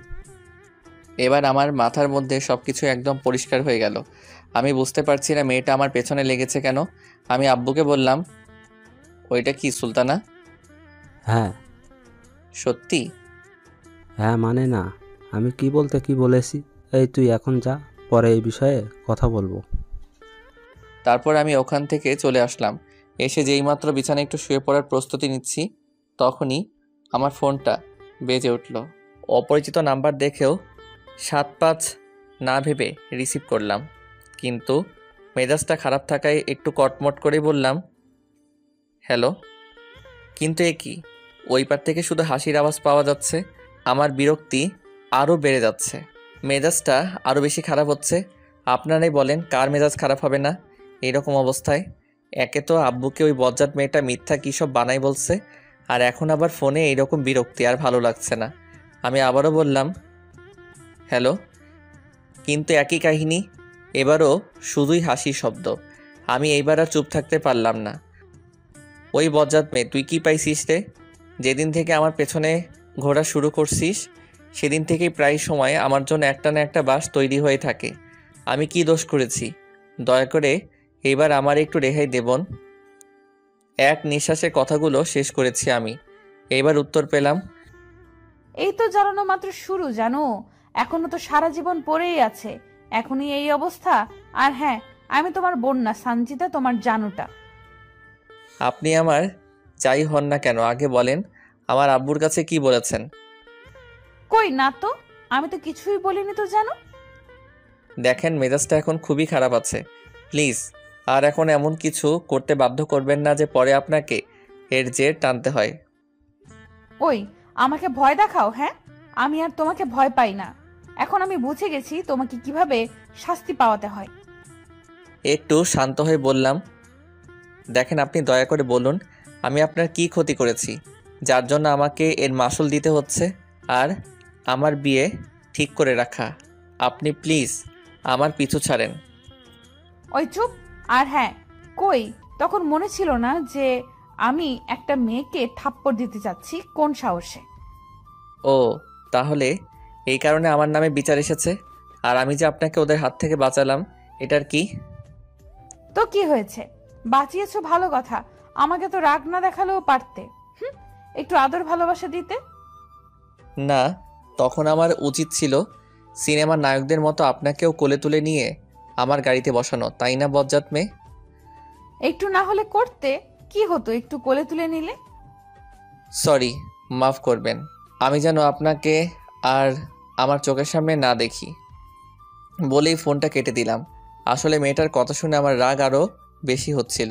[SPEAKER 1] এবার আমার মাথার মধ্যে সব কিছু একদম পরিষ্কার হয়ে গেল। আমি বুঝতে পারছি না মেয়েটা আমার পেছনে লেগেছে কেন। আমি আব্বুকে বললাম, ওইটা কি সুলতানা?
[SPEAKER 3] হ্যাঁ।
[SPEAKER 1] সত্যি?
[SPEAKER 3] হ্যাঁ মানে না, আমি কি বলতে কি বলেছি। এই তুই এখন যা, পরে এই বিষয়ে কথা বলবো।
[SPEAKER 1] তারপর আমি ওখান থেকে চলে আসলাম। এসে যেইমাত্র বিছানায় একটু শুয়ে পড়ার প্রস্তুতি নিচ্ছি, তখনই আমার ফোনটা বেজে উঠল। অপরিচিত নাম্বার দেখেও 7-5 না ভেবে রিসিভ করলাম, কিন্তু মেজাজটা খারাপ থাকায় একটু কটমট করেই বললাম, হ্যালো। কিন্তু এ কি, ওই পার থেকে শুধু হাসির আওয়াজ পাওয়া যাচ্ছে। আমার বিরক্তি আরও বেড়ে যাচ্ছে, মেজাজটা আরও বেশি খারাপ হচ্ছে। আপনারাই বলেন কার মেজাজ খারাপ হবে না এইরকম অবস্থায়? একে তো আব্বুকে ওই বজ্জাত মেয়েটা মিথ্যা কী সব বানাই বলছে, আর এখন আবার ফোনে এইরকম বিরক্তি, আর ভালো লাগছে না। আমি আবারও বললাম, হ্যালো। কিন্তু একই কাহিনী, এবারও শুধুই হাসির শব্দ। আমি এইবার আর চুপ থাকতে পারলাম না। ওই বজ্জাত মেয়ে, তুই কি পাইছিস রে? যেদিন থেকে আমার পেছনে ঘোরা শুরু করছিস সেদিন থেকেই প্রায় সময় আমার জন্য একটা না একটা বাস তৈরি হয়ে থাকে। আমি কি দোষ করেছি? দয়া করে এবার আমার একটু রেহাই দেবন। এক নিঃশ্বাসে কথাগুলো শেষ করেছি আমি। এবার উত্তর পেলাম,
[SPEAKER 2] এই তো জ্বালানো মাত্র শুরু, জানো, এখনো তো সারা জীবন পড়েই আছে। এখনই এই অবস্থা? আর হ্যাঁ, আমি তোমার বোন না, সানজিদা, তোমার জানুটা।
[SPEAKER 1] আপনি আমার যাই হন না কেন আগে বলেন, আমার আব্বুর কাছে কি বলেছেন?
[SPEAKER 2] কই না তো, আমি তো কিছুই বলিনি তো, জানো।
[SPEAKER 1] দেখেন মেজাজটা এখন খুবই খারাপ আছে। প্লিজ আর এখন এমন কিছু করতে বাধ্য করবেন না যে পরে আপনাকে এর জের টানতে হয়।
[SPEAKER 2] ওই, আমাকে ভয় দেখাও? হ্যাঁ, আমি আর তোমাকে ভয় পাই না। এখন আমি বুঝে গেছি তোমাকে কিভাবে শাস্তি পাওয়াতে হয়।
[SPEAKER 1] একটু শান্ত হয়ে বললাম, দেখেন আপনি দয়া করে বলুন আমি আপনার কি ক্ষতি করেছি যার জন্য আমাকে এর মাসুল দিতে হচ্ছে, আর আমার বিয়ে ঠিক করে রাখা। আপনি প্লিজ আমার পিছু ছাড়েন।
[SPEAKER 2] ওই চুপ। আর হ্যাঁ, কই, তখন মনে ছিল না যে আমি একটা মেয়েকে থাপ্পড় দিতে যাচ্ছি? কোন সাহসে?
[SPEAKER 1] ও, তাহলে এই কারণে আমার নামে বিচার এসেছে, আর আমি যে আপনাকে ওদের হাত থেকে বাঁচালাম এটার কি?
[SPEAKER 2] তো কি হয়েছে, বাঁচিয়েছো ভালো কথা, আমাকে তো রাগ না দেখালেও পারতে। একটু আদর ভালোবাসা দিতে।
[SPEAKER 1] না, তখন আমার উচিত ছিল সিনেমার নায়কদের মতো আপনাকেও কোলে তুলে নিয়ে আমার গাড়িতে বসানো, তাই না বজ্জাত মেয়ে?
[SPEAKER 2] একটু না হলে করতে, কি হতো একটু কোলে তুলে নিলে।
[SPEAKER 1] সরি, মাফ করবেন। আমি যেন আপনাকে আর আমার চোখের সামনে না দেখি বলেই ফোনটা কেটে দিলাম। আসলে মেয়েটার কথা শুনে আমার রাগ আরও বেশি হচ্ছিল।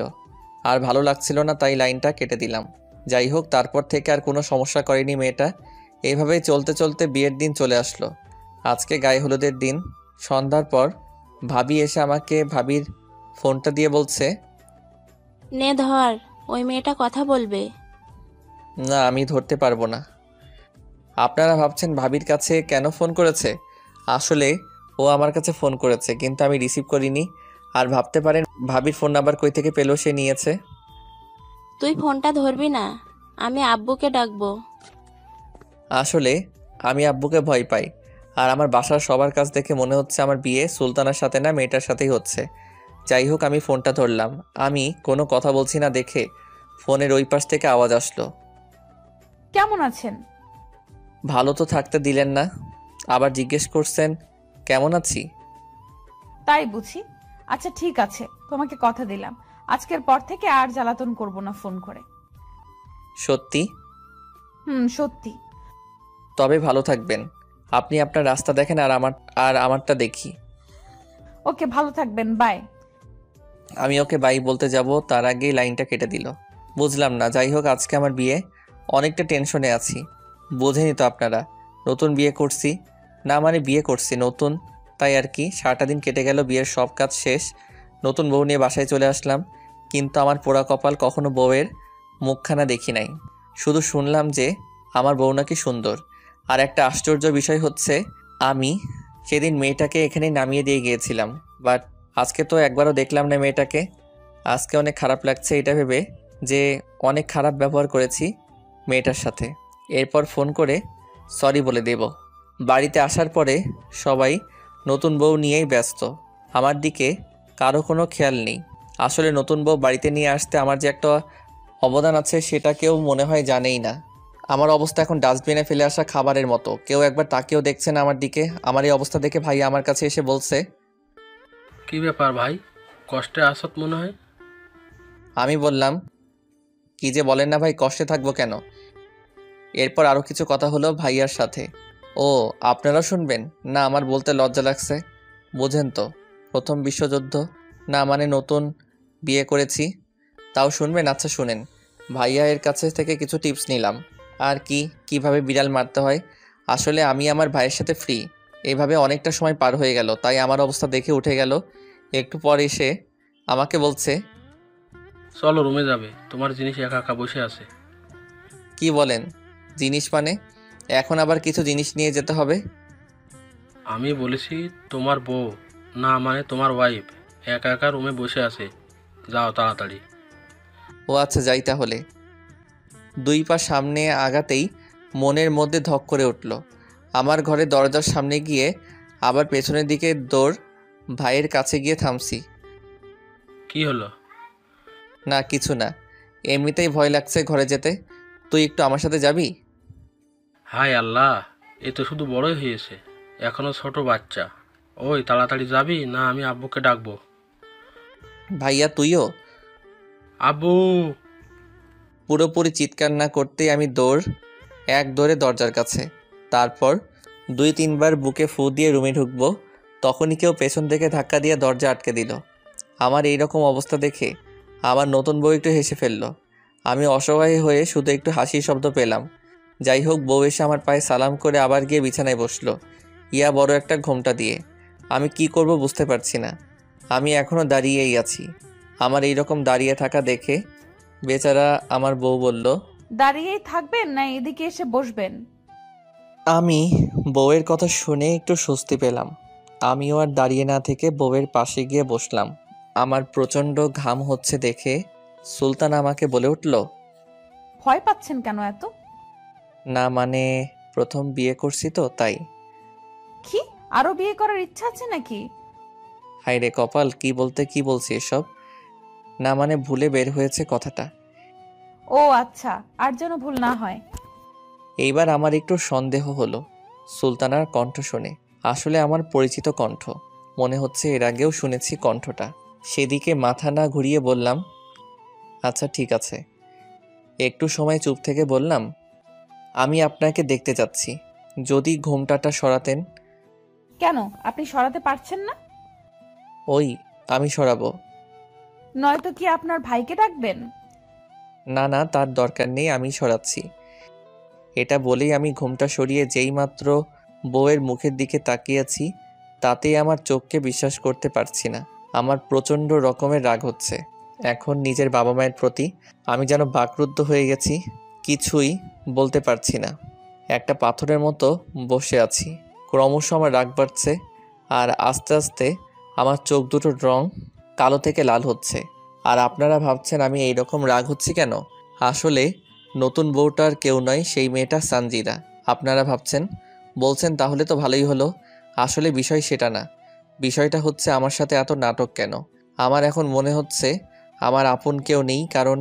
[SPEAKER 1] আর ভালো লাগছিল না, তাই লাইনটা কেটে দিলাম। যাই হোক, তারপর থেকে আর কোনো সমস্যা করেনি মেয়েটা। এইভাবেই চলতে চলতে বিয়ের দিন চলে আসলো। আজকে গায়ে হলুদের দিন। সন্ধ্যার পর ভাবি এসে আমাকে ভাবির ফোনটা দিয়ে বলছে,
[SPEAKER 8] নে ধর, ওই মেয়েটা কথা বলবে।
[SPEAKER 1] না, আমি ধরতে পারবো না। আপনারা ভাবছেন ভাবির কাছে কেন ফোন করেছে? আসলে ও আমার কাছে ফোন করেছে, কিন্তু আমি রিসিভ করিনি। আর ভাবতে পারেন ভাবির ফোন নাম্বার কই থেকে পেলো, সে নিয়েছে।
[SPEAKER 8] তুই ফোনটা ধরবি না, আমি আব্বুকে ডাকবো।
[SPEAKER 1] আসলে আমি আব্বুকে ভয় পাই। আর আমার বাসার সবার কাছ দেখে মনে হচ্ছে আমার বিয়ে সুলতানার সাথে না, মেয়েটার সাথেই হচ্ছে। যাই হোক, আমি ফোনটা ধরলাম। আমি কোনো কথা বলছি না দেখে ফোনের ওই পাশ থেকে আওয়াজ আসলো,
[SPEAKER 2] কেমন আছেন?
[SPEAKER 1] ভালো তো থাকতে দিলেন না, আবার জিজ্ঞেস করছেন কেমন আছি।
[SPEAKER 2] তাই বুঝি। আচ্ছা ঠিক আছে, তোমাকে কথা দিলাম আজকের পর থেকে আর জ্বালাতন করব না ফোন করে।
[SPEAKER 1] সত্যি?
[SPEAKER 2] সত্যি।
[SPEAKER 1] তবে ভালো থাকবেন। আপনি আপনার রাস্তা দেখেন, আর আমারটা দেখি।
[SPEAKER 2] ওকে, ভালো থাকবেন, বাই।
[SPEAKER 1] আমি ওকে বাই বলতে যাব, তার আগেই লাইনটা কেটে দিল। বুঝলাম না। যাই হোক, আজকে আমার বিয়ে, অনেকটা টেনশনে আছি। বোঝেনি তো আপনারা, নতুন বিয়ে করছি। না মানে বিয়ে করছি নতুন, তাই আর কি। সারাটা দিন কেটে গেল, বিয়ের সব কাজ শেষ। নতুন বউ নিয়ে বাসায় চলে আসলাম, কিন্তু আমার পোড়া কপাল, কখনো বউয়ের মুখখানা দেখি নাই। শুধু শুনলাম যে আমার বউ নাকি সুন্দর। আর একটা আশ্চর্য বিষয় হচ্ছে, আমি সেদিন মেয়েটাকে এখানেই নামিয়ে দিয়ে গিয়েছিলাম, বাট আজকে তো একবারও দেখলাম না মেয়েটাকে। আজকে অনেক খারাপ লাগছে এটা ভেবে যে অনেক খারাপ ব্যবহার করেছি মেয়েটার সাথে। এরপর ফোন করে সরি বলে দেব। বাড়িতে আসার পরে সবাই নতুন বউ নিয়েই ব্যস্ত, আমার দিকে কারো কোনো খেয়াল নেই। আসলে নতুন বউ বাড়িতে নিয়ে আসতে আমার যে একটা অবদান আছে সেটা কেউ মনে হয় জানেই না। আমার অবস্থা এখন ডাস্টবিনে ফেলে আসা খাবারের মতো, কেউ একবার তাকেও দেখছে না আমার দিকে। আমার এই অবস্থা দেখে ভাই আমার কাছে এসে বলছে,
[SPEAKER 5] কি ব্যাপার ভাই, কষ্টে আসত মনে হয়।
[SPEAKER 1] আমি বললাম, কি যে বলেন না ভাই, কষ্টে থাকবো কেন। এরপর আরও কিছু কথা হলো ভাইয়ার সাথে। ও, আপনারাও শুনবেন? না, আমার বলতে লজ্জা লাগছে। বোঝেন তো, প্রথম বিশ্বযুদ্ধ। না মানে নতুন বিয়ে করেছি, তাও শুনবেন? আচ্ছা শুনেন। ভাইয়া এর কাছে থেকে কিছু টিপস নিলাম, আর কি কিভাবে বিড়াল মারতে হয়। আসলে আমি আমার ভাইয়ের সাথে ফ্রি। এইভাবে অনেকটা সময় পার হয়ে গেল, তাই আমার অবস্থা দেখে উঠে গেল। একটু পর এসে আমাকে বলছে,
[SPEAKER 5] চলো রুমে যাবে, তোমার জিনিস একা একা বসে আছে।
[SPEAKER 1] কি বলেন? জিনিস মানে? এখন আবার কিছু জিনিস নিয়ে যেতে হবে?
[SPEAKER 5] আমি বলেছি তোমার বউ, না মানে তোমার ওয়াইফ একা একা রুমে বসে আছে, যাও তাড়াতাড়ি।
[SPEAKER 1] ও আচ্ছা, যাই তাহলে। 2 পা সামনে আগাতেই মনের মধ্যে ধক করে উঠল। আমার ঘরের দরজার সামনে গিয়ে আবার পেছনের দিকে দৌড়। ভাইয়ের কাছে গিয়ে থামছি।
[SPEAKER 5] কি হলো?
[SPEAKER 1] না কিছু না, এমনিতেই ভয় লাগছে ঘরে যেতে। তুই একটু আমার সাথে যাবি?
[SPEAKER 5] হায় আল্লাহ, এ তো শুধু বড়ই হয়েছে, এখনো ছোট বাচ্চা। ওই তাড়াতাড়ি যাবি না আমি আব্বুকে ডাকবো?
[SPEAKER 1] ভাইয়া তুইও?
[SPEAKER 5] আব্বু!
[SPEAKER 1] পুরোপুরি চিৎকার না করতেই আমি এক দৌড়ে দরজার কাছে। তারপর 2-3 বার বুকে ফু দিয়ে রুমে ঢুকবো, তখনই কেউ পেছন থেকে ধাক্কা দিয়ে দরজা আটকে দিল। আমার এই রকম অবস্থা দেখে আমার নতুন বউ একটু হেসে ফেলল। আমি অসহায় হয়ে শুধু একটু হাসির শব্দ পেলাম। যাই হোক, বউ এসে আমার পায়ে সালাম করে আবার গিয়ে বিছানায় বসলো, ইয়া বড় একটা ঘোমটা দিয়ে। আমি কি করব বুঝতে পারছি না। আমি এখনও দাঁড়িয়েই আছি। আমার এই রকম দাঁড়িয়ে থাকা দেখে বেচারা আমার বউ বলল,
[SPEAKER 2] দাঁড়িয়েই থাকবেন না এদিকে এসে বসবেন?
[SPEAKER 1] আমি বউয়ের কথা শুনে একটু স্বস্তি পেলাম। আমিও আর দাঁড়িয়ে না থেকে বউয়ের পাশে গিয়ে বসলাম। আমার প্রচণ্ড ঘাম হচ্ছে দেখে সুলতান আমাকে বলে উঠল,
[SPEAKER 2] ভয় পাচ্ছেন কেন এত?
[SPEAKER 1] না মানে প্রথম বিয়ে করছি তো তাই।
[SPEAKER 2] কি, আরো বিয়ে করার ইচ্ছা আছে নাকি?
[SPEAKER 1] হায় রে কপাল, কি বলতে কি বলছি এসব। না মানে ভুলে বের হয়েছে কথাটা।
[SPEAKER 2] ও আচ্ছা, আর যেন ভুল না হয়।
[SPEAKER 1] এইবার আমার একটু সন্দেহ হলো সুলতানার কণ্ঠ শুনে। আসলে আমার পরিচিত কণ্ঠ মনে হচ্ছে, এর আগেও শুনেছি কণ্ঠটা। সেদিকে মাথা না ঘুরিয়ে বললাম, আচ্ছা ঠিক আছে। একটু সময় চুপ থেকে বললাম, আমি আপনাকে দেখতে চাচ্ছি, যদি ঘোমটাটা সরাতেন।
[SPEAKER 2] কেন, আপনি সরাতে পারছেন না?
[SPEAKER 1] ওই, আমি সরাবো।
[SPEAKER 2] নয়তো কি আপনার ভাইকে ডাকবেন?
[SPEAKER 9] না না, তার দরকার নেই, আমি সরাচ্ছি। এটা বলেই আমি ঘুমটা সরিয়ে যেই মাত্র বউয়ের মুখের দিকে তাকিয়েছি, তাতেই আমার চোখকে বিশ্বাস করতে পারছি না। আমার প্রচণ্ড রকমের রাগ হচ্ছে এখন নিজের বাবা মায়ের প্রতি। আমি যেন বাকরুদ্ধ হয়ে গেছি, কিছুই বলতে পারছি না। একটা পাথরের মতো বসে আছি। ক্রমশ আমার রাগ বাড়ছে, আর আস্তে আস্তে আমার চোখ দুটোর রং কালো থেকে লাল হচ্ছে। আর আপনারা ভাবছেন আমি এইরকম রাগ হচ্ছি কেন? আসলে নতুন বউটার কেউ নয়, সেই মেয়েটা সানজিদা। আপনারা ভাবছেন, বলছেন তাহলে তো ভালোই হলো। আসলে বিষয় সেটা না। বিষয়টা হচ্ছে আমার সাথে এত নাটক কেন? আমার এখন মনে হচ্ছে আমার আপন কেউ নেই, কারণ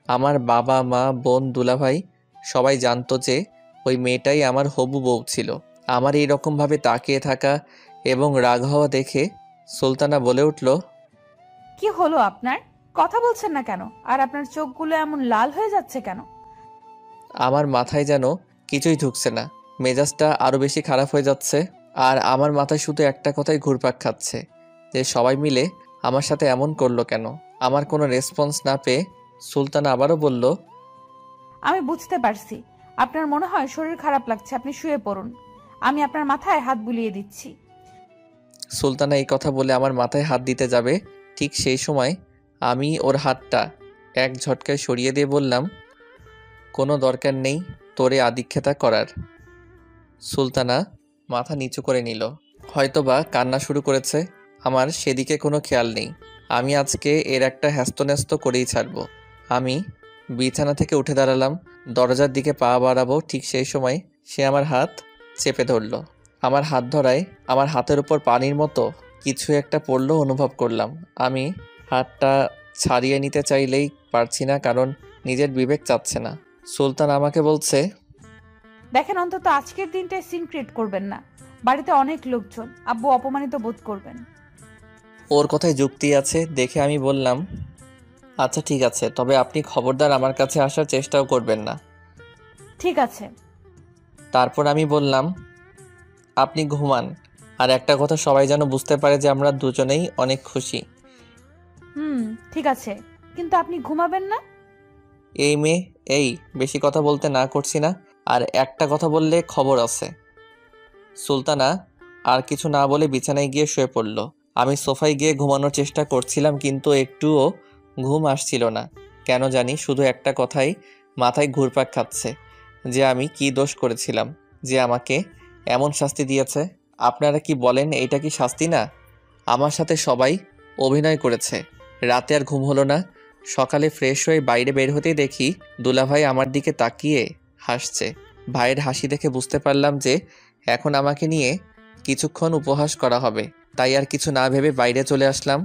[SPEAKER 9] আমার বাবা মা বোন দুলাভাই সবাই জানতো যে ওই মেয়েটাই আমার হবু বউ ছিল। আমার এই রকমভাবে তাকিয়ে থাকা এবং রাগ হওয়া দেখে সুলতানা বলে উঠল,
[SPEAKER 2] কি হলো আপনার? কথা বলছেন না কেন? আর আপনার চোখগুলো এমন লাল হয়ে যাচ্ছে কেন?
[SPEAKER 9] আমার মাথায় যেন কিছুই ঢুকছে না, মেজাজটা আরও বেশি খারাপ হয়ে যাচ্ছে। আর আমার মাথায় শুধু একটা কথাই ঘুরপাক খাচ্ছে, যে সবাই মিলে আমার সাথে এমন করলো কেন? আমার কোনো রেসপন্স না পেয়ে সুলতানা আবারও বলল,
[SPEAKER 2] আমি বুঝতে পারছি আপনার মনে হয় শরীর খারাপ লাগছে, আপনি শুয়ে পড়ুন, আমি আপনার মাথায় হাত বুলিয়ে দিচ্ছি।
[SPEAKER 9] সুলতানা এই কথা বলে আমার মাথায় হাত দিতে যাবে, ঠিক সেই সময় আমি ওর হাতটা এক ঝটকায় সরিয়ে দিয়ে বললাম, কোনো দরকার নেই তোরে আদিক্ষেতা করার। সুলতানা মাথা নিচু করে নিল, হয়তোবা কান্না শুরু করেছে। আমার সেদিকে কোনো খেয়াল নেই। আমি আজকে এর একটা হ্যাস্তন্যস্ত করেই ছাড়ব। আমি বিছানা থেকে উঠে দাঁড়ালাম, দরজার দিকে পা বাড়াবো, ঠিক সেই সময় সে আমার হাত চেপে ধরল। আমার হাত ধরায় আমার হাতের উপর পানির মতো কিছু একটা পড়লো অনুভব করলাম। আমি হাতটা ছাড়িয়ে নিতে চাইলেই পারছি না, কারণ নিজের বিবেক চাচ্ছে না। সুলতান আমাকে বলছে,
[SPEAKER 2] দেখেন, অন্তত আজকের দিনটায় সিন ক্রিয়েট করবেন না। বাড়িতে অনেক লোকজন, আব্বু অপমানিত বোধ করবেন।
[SPEAKER 9] ওর কথায় যুক্তি আছে দেখে আমি বললাম, আচ্ছা ঠিক আছে, তবে আপনি খবরদার আমার কাছে আসার চেষ্টাও করবেন না।
[SPEAKER 2] ঠিক আছে।
[SPEAKER 9] তারপর আমি বললাম, আপনি ঘুমান, আর একটা কথা সবাই যেন বুঝতে পারে যে আমরা দুজনেই অনেক খুশি।
[SPEAKER 2] ঠিক আছে, কিন্তু আপনি ঘুমাবেন না?
[SPEAKER 9] এই মেয়ে, এই বেশি কথা বলতে না করছি না, আর একটা কথা বললে খবর আছে। সুলতানা আর কিছু না বলে বিছানায় গিয়ে শুয়ে পড়ল। আমি সোফায় গিয়ে ঘুমানোর চেষ্টা করছিলাম, কিন্তু একটুও ঘুম আসছিল না। কেন জানি শুধু একটা কথাই মাথায় ঘুরপাক খাচ্ছে, যে আমি কি দোষ করেছিলাম যে আমাকে এমন শাস্তি দিয়েছে। আপনারা কি বলেন, এইটা কি শাস্তি না? আমার সাথে সবাই অভিনয় করেছে। রাতে আর ঘুম হলো না। সকালে ফ্রেশ হয়ে বাইরে বের হতেই দেখি দুলাভাই আমার দিকে তাকিয়ে হাসছে। ভাইয়ের হাসি দেখে বুঝতে পারলাম যে এখন আমাকে নিয়ে কিছুক্ষণ উপহাস করা হবে। তাই আর কিছু না ভেবে বাইরে চলে আসলাম।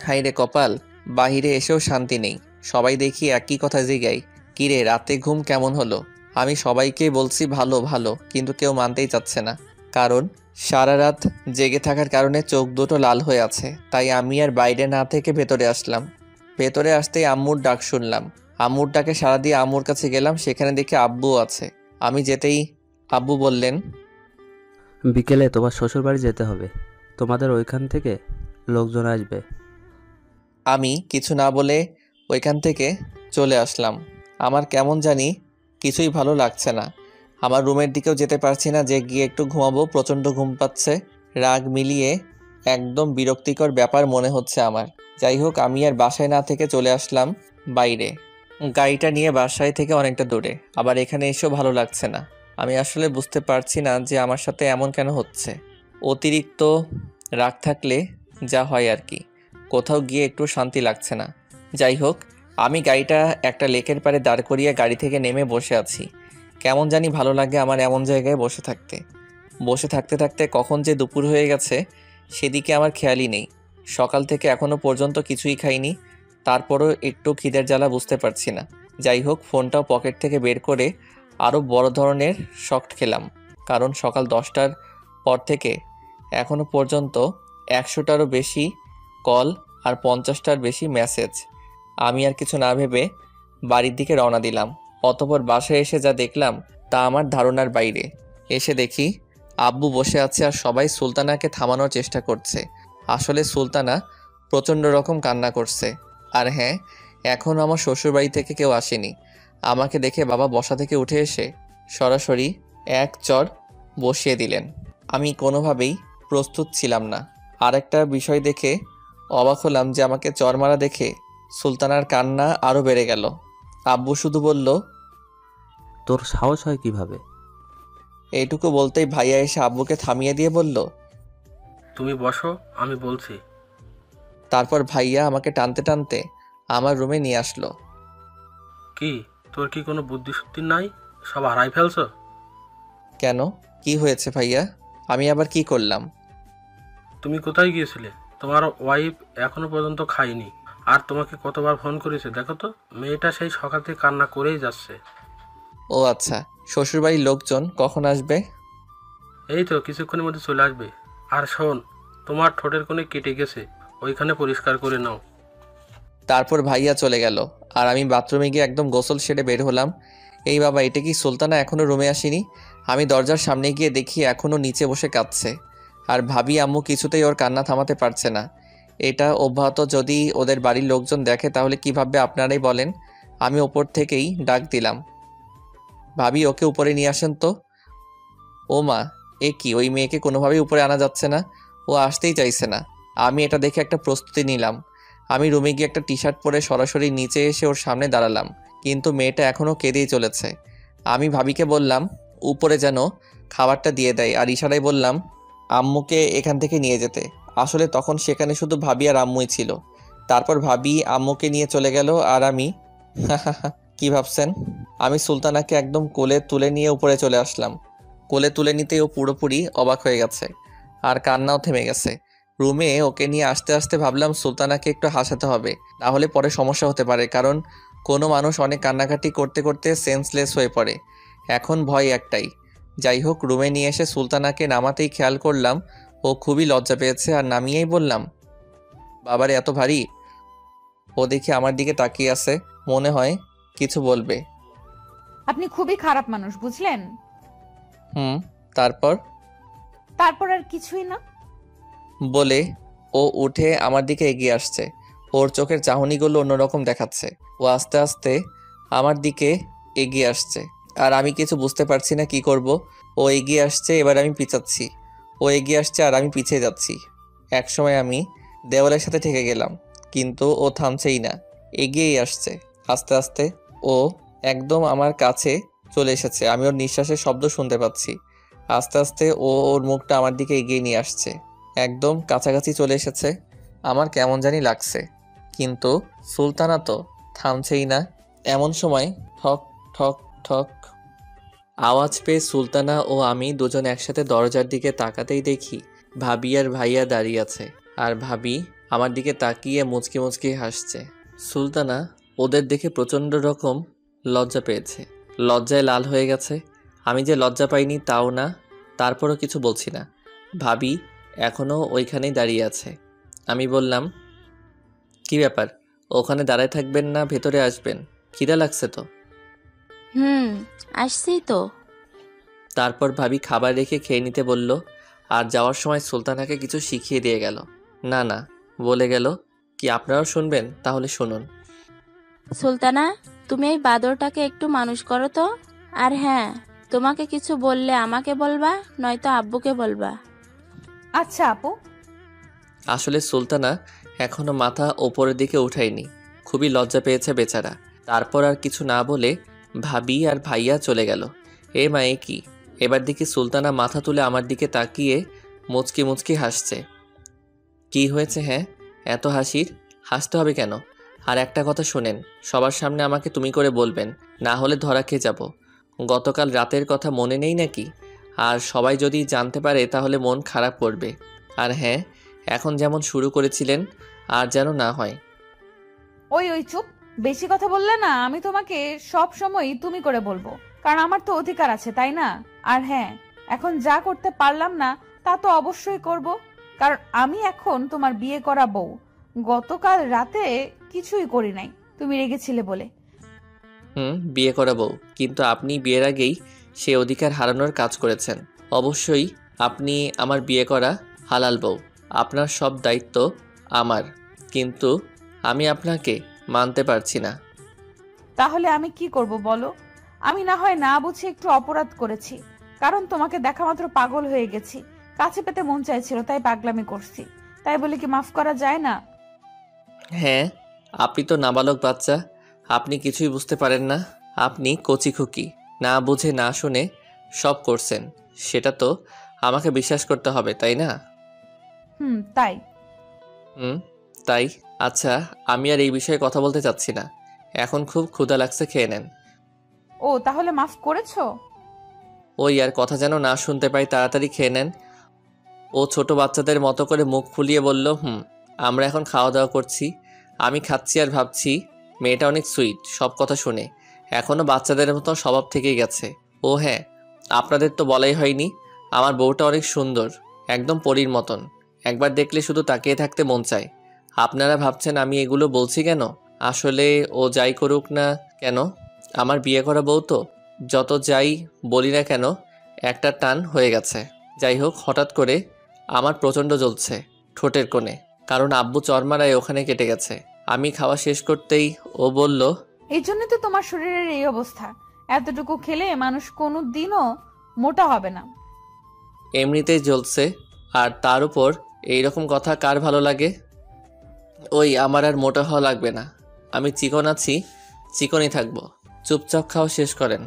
[SPEAKER 9] হাইরে কপাল, বাহিরে এসেও শান্তি নেই। সবাই দেখি একই কথা জিগাই, কিরে রাতে ঘুম কেমন হলো? আমি সবাইকেই বলছি ভালো ভালো, কিন্তু কেউ মানতেই চাচ্ছে না, কারণ সারা রাত জেগে থাকার কারণে চোখ দুটো লাল হয়ে আছে। তাই আমি আর বাইরে না থেকে ভেতরে আসলাম। ভেতরে আসতেই আম্মুর ডাক শুনলাম। আম্মুর ডাকে সাড়া দিয়ে আম্মুর কাছে গেলাম, সেখানে দেখি আব্বু আছে। আমি যেতেই আব্বু বললেন,
[SPEAKER 3] বিকেলে তোমার শ্বশুরবাড়ি যেতে হবে, তোমাদের ওইখান থেকে লোকজন আসবে।
[SPEAKER 9] আমি কিছু না বলে ওইখান থেকে চলে আসলাম। আমার কেমন জানি কিছুই ভালো লাগছে না। আমার রুমের দিকেও যেতে পারছি না, যে গিয়ে একটু ঘুমাবো, প্রচণ্ড ঘুম পাচ্ছে। রাগ মিলিয়ে একদম বিরক্তিকর ব্যাপার মনে হচ্ছে আমার। যাই হোক, আমি আর বাসায় না থেকে চলে আসলাম বাইরে। গাড়িটা নিয়ে বাসায় থেকে অনেকটা দূরে, আবার এখানে এসেও ভালো লাগছে না। আমি আসলে বুঝতে পারছি না যে আমার সাথে এমন কেন হচ্ছে। অতিরিক্ত রাগ থাকলে যা হয় আর কি, কোথাও গিয়ে একটু শান্তি লাগছে না। যাই হোক, আমি গাড়িটা একটা লেকের পাড়ে দাঁড় করিয়ে গাড়ি থেকে নেমে বসে আছি। কেমন জানি ভালো লাগে আমার এমন জায়গায় বসে থাকতে। বসে থাকতে থাকতে কখন যে দুপুর হয়ে গেছে সেদিকে আমার খেয়ালই নেই। সকাল থেকে এখনও পর্যন্ত কিছুই খাইনি, তারপরও একটু খিদের জ্বালা বুঝতে পারছি না। যাই হোক, ফোনটাও পকেট থেকে বের করে আরও বড় ধরনের শক্ট খেলাম, কারণ সকাল 10টার পর থেকে এখনও পর্যন্ত 100টারও বেশি কল আর 50টার বেশি মেসেজ। আমি আর কিছু না ভেবে বাড়ির দিকে রওনা দিলাম। অতঃপর বাসায় এসে যা দেখলাম তা আমার ধারণার বাইরে। এসে দেখি আব্বু বসে আছে আর সবাই সুলতানাকে থামানোর চেষ্টা করছে। আসলে সুলতানা প্রচণ্ড রকম কান্না করছে, আর হ্যাঁ, এখন আমার শ্বশুরবাড়ি থেকে কেউ আসেনি। আমাকে দেখে বাবা বসা থেকে উঠে এসে সরাসরি এক চড় বসিয়ে দিলেন। আমি কোনোভাবেই প্রস্তুত ছিলাম না। আরেকটা বিষয় দেখে অবাক হলাম যে আমাকে চড় মারা দেখে সুলতানার কান্না আরও বেড়ে গেল। আব্বু শুধু বলল,
[SPEAKER 3] তোর সাহস হয় কিভাবে?
[SPEAKER 9] এইটুকু বলতেই ভাইয়া এসে আব্বুকে থামিয়ে দিয়ে বলল।
[SPEAKER 5] তুমি বসো, আমি বলছি।
[SPEAKER 9] তারপর ভাইয়া আমাকে টানতে টানতে আমার রুমে নিয়ে আসলো।
[SPEAKER 5] কি তোর কি কোনো বুদ্ধি শুদ্ধি নাই? সব হারাই ফেলছো?
[SPEAKER 9] কেন, কি হয়েছে ভাইয়া? আমি আবার কি করলাম?
[SPEAKER 5] তুমি কোথায় গিয়েছিলে? তোমার ওয়াইফ এখনো পর্যন্ত খায়নি, আর তোমাকে কতবার ফোন করেছে দেখো তো। মেয়েটা সেই সকাল থেকে কান্না করেই যাচ্ছে।
[SPEAKER 9] ও আচ্ছা, শ্বশুরবাড়ির লোকজন কখন আসবে?
[SPEAKER 5] এই তো কিছুক্ষণের মধ্যে চলে আসবে। আর শোন, তোমার ঠোঁটের কোণে কেটে গেছে, ওইখানে পরিষ্কার করে নাও।
[SPEAKER 9] তারপর ভাইয়া চলে গেল আর আমি বাথরুমে গিয়ে একদম গোসল সেরে বের হলাম। এই বাবা, এটা কি সুলতানা এখনো রুমে আসেনি? আমি দরজার সামনে গিয়ে দেখি এখনো নিচে বসে কাঁদছে। আর ভাবি আম্মু কিছুতেই ওর কান্না থামাতে পারছে না। এটা অব্যাহত যদি ওদের বাড়ির লোকজন দেখে তাহলে কি ভাববে আপনারাই বলেন। আমি ওপর থেকেই ডাক দিলাম, ভাবি ওকে উপরে নিয়ে আসেন তো। ও মা, এ কি, ওই মেয়েকে কোনোভাবেই উপরে আনা যাচ্ছে না, ও আসতেই চাইছে না। আমি এটা দেখে একটা প্রস্তুতি নিলাম। আমি রুমে গিয়ে একটা টি শার্ট পরে সরাসরি নিচে এসে ওর সামনে দাঁড়ালাম, কিন্তু মেয়েটা এখনও কেঁদেই চলেছে। আমি ভাবিকে বললাম উপরে যেন খাবারটা দিয়ে দেয়, আর ইশারায় বললাম আম্মুকে এখান থেকে নিয়ে যেতে। আসলে তখন সেখানে শুধু ভাবি আর আম্মুই ছিল। তারপর ভাবি আম্মুকে নিয়ে চলে গেল, আর আমি কি ভাবছেন, আমি সুলতানাকে একদম কোলে তুলে নিয়ে উপরে চলে আসলাম। কোলে তুলে নিতেই ও পুরোপুরি অবাক হয়ে গেছে আর কান্নাও থেমে গেছে। রুমে ওকে নিয়ে আসতে আসতে ভাবলাম সুলতানাকে একটু হাসাতে হবে, তাহলে পরে সমস্যা হতে পারে, কারণ কোনো মানুষ অনেক কান্নাকাটি করতে করতে সেন্সলেস হয়ে পড়ে। এখন ভয় একটাই। যাই হোক, রুমে নিয়ে এসে সুলতানাকে নামাতেই খেয়াল করলাম ও খুবই লজ্জা পেয়েছে, আর নামিয়েই বললাম, বাবারে এত ভারী। ও দেখি আমার দিকে তাকিয়ে আছে, মনে হয় কিছু বলবে।
[SPEAKER 2] আপনি খুবই খারাপ মানুষ, বুঝলেন?
[SPEAKER 9] তারপর
[SPEAKER 2] তারপর আর কিছুই না।
[SPEAKER 9] বলে ও উঠে আমার দিকে এগিয়ে আসছে। ওর চোখের চাহনিগুলো অন্যরকম দেখাচ্ছে। ও আস্তে আস্তে আমার দিকে এগিয়ে আসছে, আর আমি কিছু বুঝতে পারছি না কি করব। ও এগিয়ে আসছে, এবার আমি পিছাচ্ছি। ও এগিয়ে আসছে আর আমি পিছিয়ে যাচ্ছি। একসময় আমি দেওয়ালের সাথে ঠেকে গেলাম, কিন্তু ও থামছেই না, এগিয়েই আসছে। আস্তে আস্তে ও একদম আমার কাছে চলে এসেছে। আমি ওর নিঃশ্বাসের শব্দ শুনতে পাচ্ছি। আস্তে আস্তে ও ওর মুখটা আমার দিকে এগিয়ে নিয়ে আসছে, একদম কাছাকাছি চলে এসেছে। আমার কেমন জানি লাগছে, কিন্তু সুলতানা তো থামছেই না। এমন সময় ঠক ঠক ঠক আওয়াজ পেয়ে সুলতানা ও আমি দুজন একসাথে দরজার দিকে তাকাতেই দেখি ভাবি আর ভাইয়া দাঁড়িয়ে আছে, আর ভাবি আমার দিকে তাকিয়ে মুচকি মুচকি হাসছে। সুলতানা ওদের দেখে প্রচণ্ড রকম লজ্জা পেয়েছে, লজ্জায় লাল হয়ে গেছে। আমি যে লজ্জা পাইনি তাও না, তারপরও কিছু বলছি না। ভাবি এখনও ওইখানেই দাঁড়িয়ে আছে। আমি বললাম, কি ব্যাপার, ওখানে দাঁড়ায় থাকবেন না, ভেতরে আসবেন, খিদা লাগছে তো।
[SPEAKER 8] আসছি তো।
[SPEAKER 9] তারপর ভাবি খাবার রেখে খেয়ে নিতে বলল, আর যাওয়ার সময় সুলতানাকে কিছু শিখিয়ে দিয়ে গেল। না না বলে গেল, কি আপনারাও শুনবেন? তাহলে শুনুন।
[SPEAKER 8] সুলতানা, তুমি এই বাদরটাকে একটু মানুষ করো তো। আর হ্যাঁ, তোমাকে কিছু বললে আমাকে বলবা, নয়তো আব্বুকে বলবা।
[SPEAKER 2] আচ্ছা আপু।
[SPEAKER 9] আসলে সুলতানা এখনো মাথা ওপরের দিকে উঠায়নি, খুবই লজ্জা পেয়েছে বেচারা। তারপর আর কিছু না বলে ভাবি আর ভাইয়া চলে গেল। এ মা, এ কি! এবার দেখি সুলতানা মাথা তুলে আমার দিকে তাকিয়ে মুচকি মুচকি হাসছে। কি হয়েছে? হ্যাঁ, এত হাসতে হবে কেন? আর একটা কথা শোনেন, সবার সামনে আমাকে তুমি করে বলবেন, না হলে ধরা খেয়ে যাব। গতকাল রাতের কথা মনে নেই নাকি? আর সবাই যদি জানতে পারে তাহলে মন খারাপ করবে। আর হ্যাঁ, এখন যেমন শুরু করেছিলেন আর যেন না হয়।
[SPEAKER 2] ওই ওই চুপ, বেশি কথা বললে না আমি তোমাকে সব সময় তুমি করে বলবো, কারণ আমার তো অধিকার আছে, তাই না? আর হ্যাঁ, এখন যা করতে পারলাম না তা তো অবশ্যই করব, কারণ আমি এখন তোমার বিয়ে করা বউ। গতকাল রাতে কিছুই করি নাই, তুমি রেগেছিলে বলে।
[SPEAKER 9] বিয়ে করা বউ, কিন্তু আপনি বিয়ের আগেই সে অধিকার হারানোর কাজ করেছেন। অবশ্যই আপনি আমার বিয়ে করা হালাল বউ, আপনার সব দায়িত্ব আমার, কিন্তু
[SPEAKER 1] আমি আপনাকে মানতে পারছি না।
[SPEAKER 2] তাহলে আমি কি করব বলো? আমি না হয় না বুঝে একটু অপরাধ করেছি, কারণ তোমাকে দেখা মাত্র পাগল হয়ে গেছি, কাছে পেতে মন চাইছিল তাই পাগলামি করছি। তাই বলে কি মাফ করা যায় না?
[SPEAKER 1] হ্যাঁ, আপনি তো নাবালক বাচ্চা, আপনি কিছুই বুঝতে পারেন না। আপনি কচি খুকি, না বুঝে না শুনে সব করছেন, সেটা তো আমাকে বিশ্বাস করতে হবে, তাই না?
[SPEAKER 2] তাই।
[SPEAKER 1] তাই। আচ্ছা, আমি আর এই বিষয়ে কথা বলতে চাচ্ছি না, এখন খুব ক্ষুধা লাগছে, খেয়ে নেন।
[SPEAKER 2] ও, তাহলে মাফ করেছো?
[SPEAKER 1] ওই আর কথা যেন না শুনতে পাই, তাড়াতাড়ি খেয়ে নেন। ও ছোট বাচ্চাদের মতো করে মুখ ফুলিয়ে বলল, আমরা এখন খাওয়া দাওয়া করছি। আমি খাচ্ছি আর ভাবছি মেয়েটা অনেক সুইট, সব কথা শুনে এখনও বাচ্চাদের মতো স্বভাব থেকেই গেছে। ও হ্যাঁ, আপনাদের তো বলাই হয়নি, আমার বউটা অনেক সুন্দর, একদম পরীর মতন, একবার দেখলে শুধু তাকিয়ে থাকতে মন চায়। আপনারা ভাবছেন আমি এগুলো বলছি কেন? আসলে ও যাই করুক না কেন, আমার বিয়ে করা বউ তো, যত যাই বলি না কেন একটা টান হয়ে গেছে। যাই হোক, হঠাৎ করে আমার প্রচণ্ড জ্বলছে ঠোঁটের কোণে, কারণ আব্বু চরমারায় ওখানে কেটে গেছে। আমি খাওয়া শেষ করতেই ও বলল,
[SPEAKER 2] এই জন্য তো তোমার শরীরের এই অবস্থা। এতটুকু খেলে মানুষ কোনো দিনও মোটা হবে না।
[SPEAKER 1] এমনিতেই জ্বলছে, আর তার উপর এইরকম কথা কার ভালো লাগে? ওই, আমার আর মোটা হওয়া লাগবে না, আমি চিকন আছি, চিকনই থাকবো। চুপচাপ খাওয়া শেষ করেন।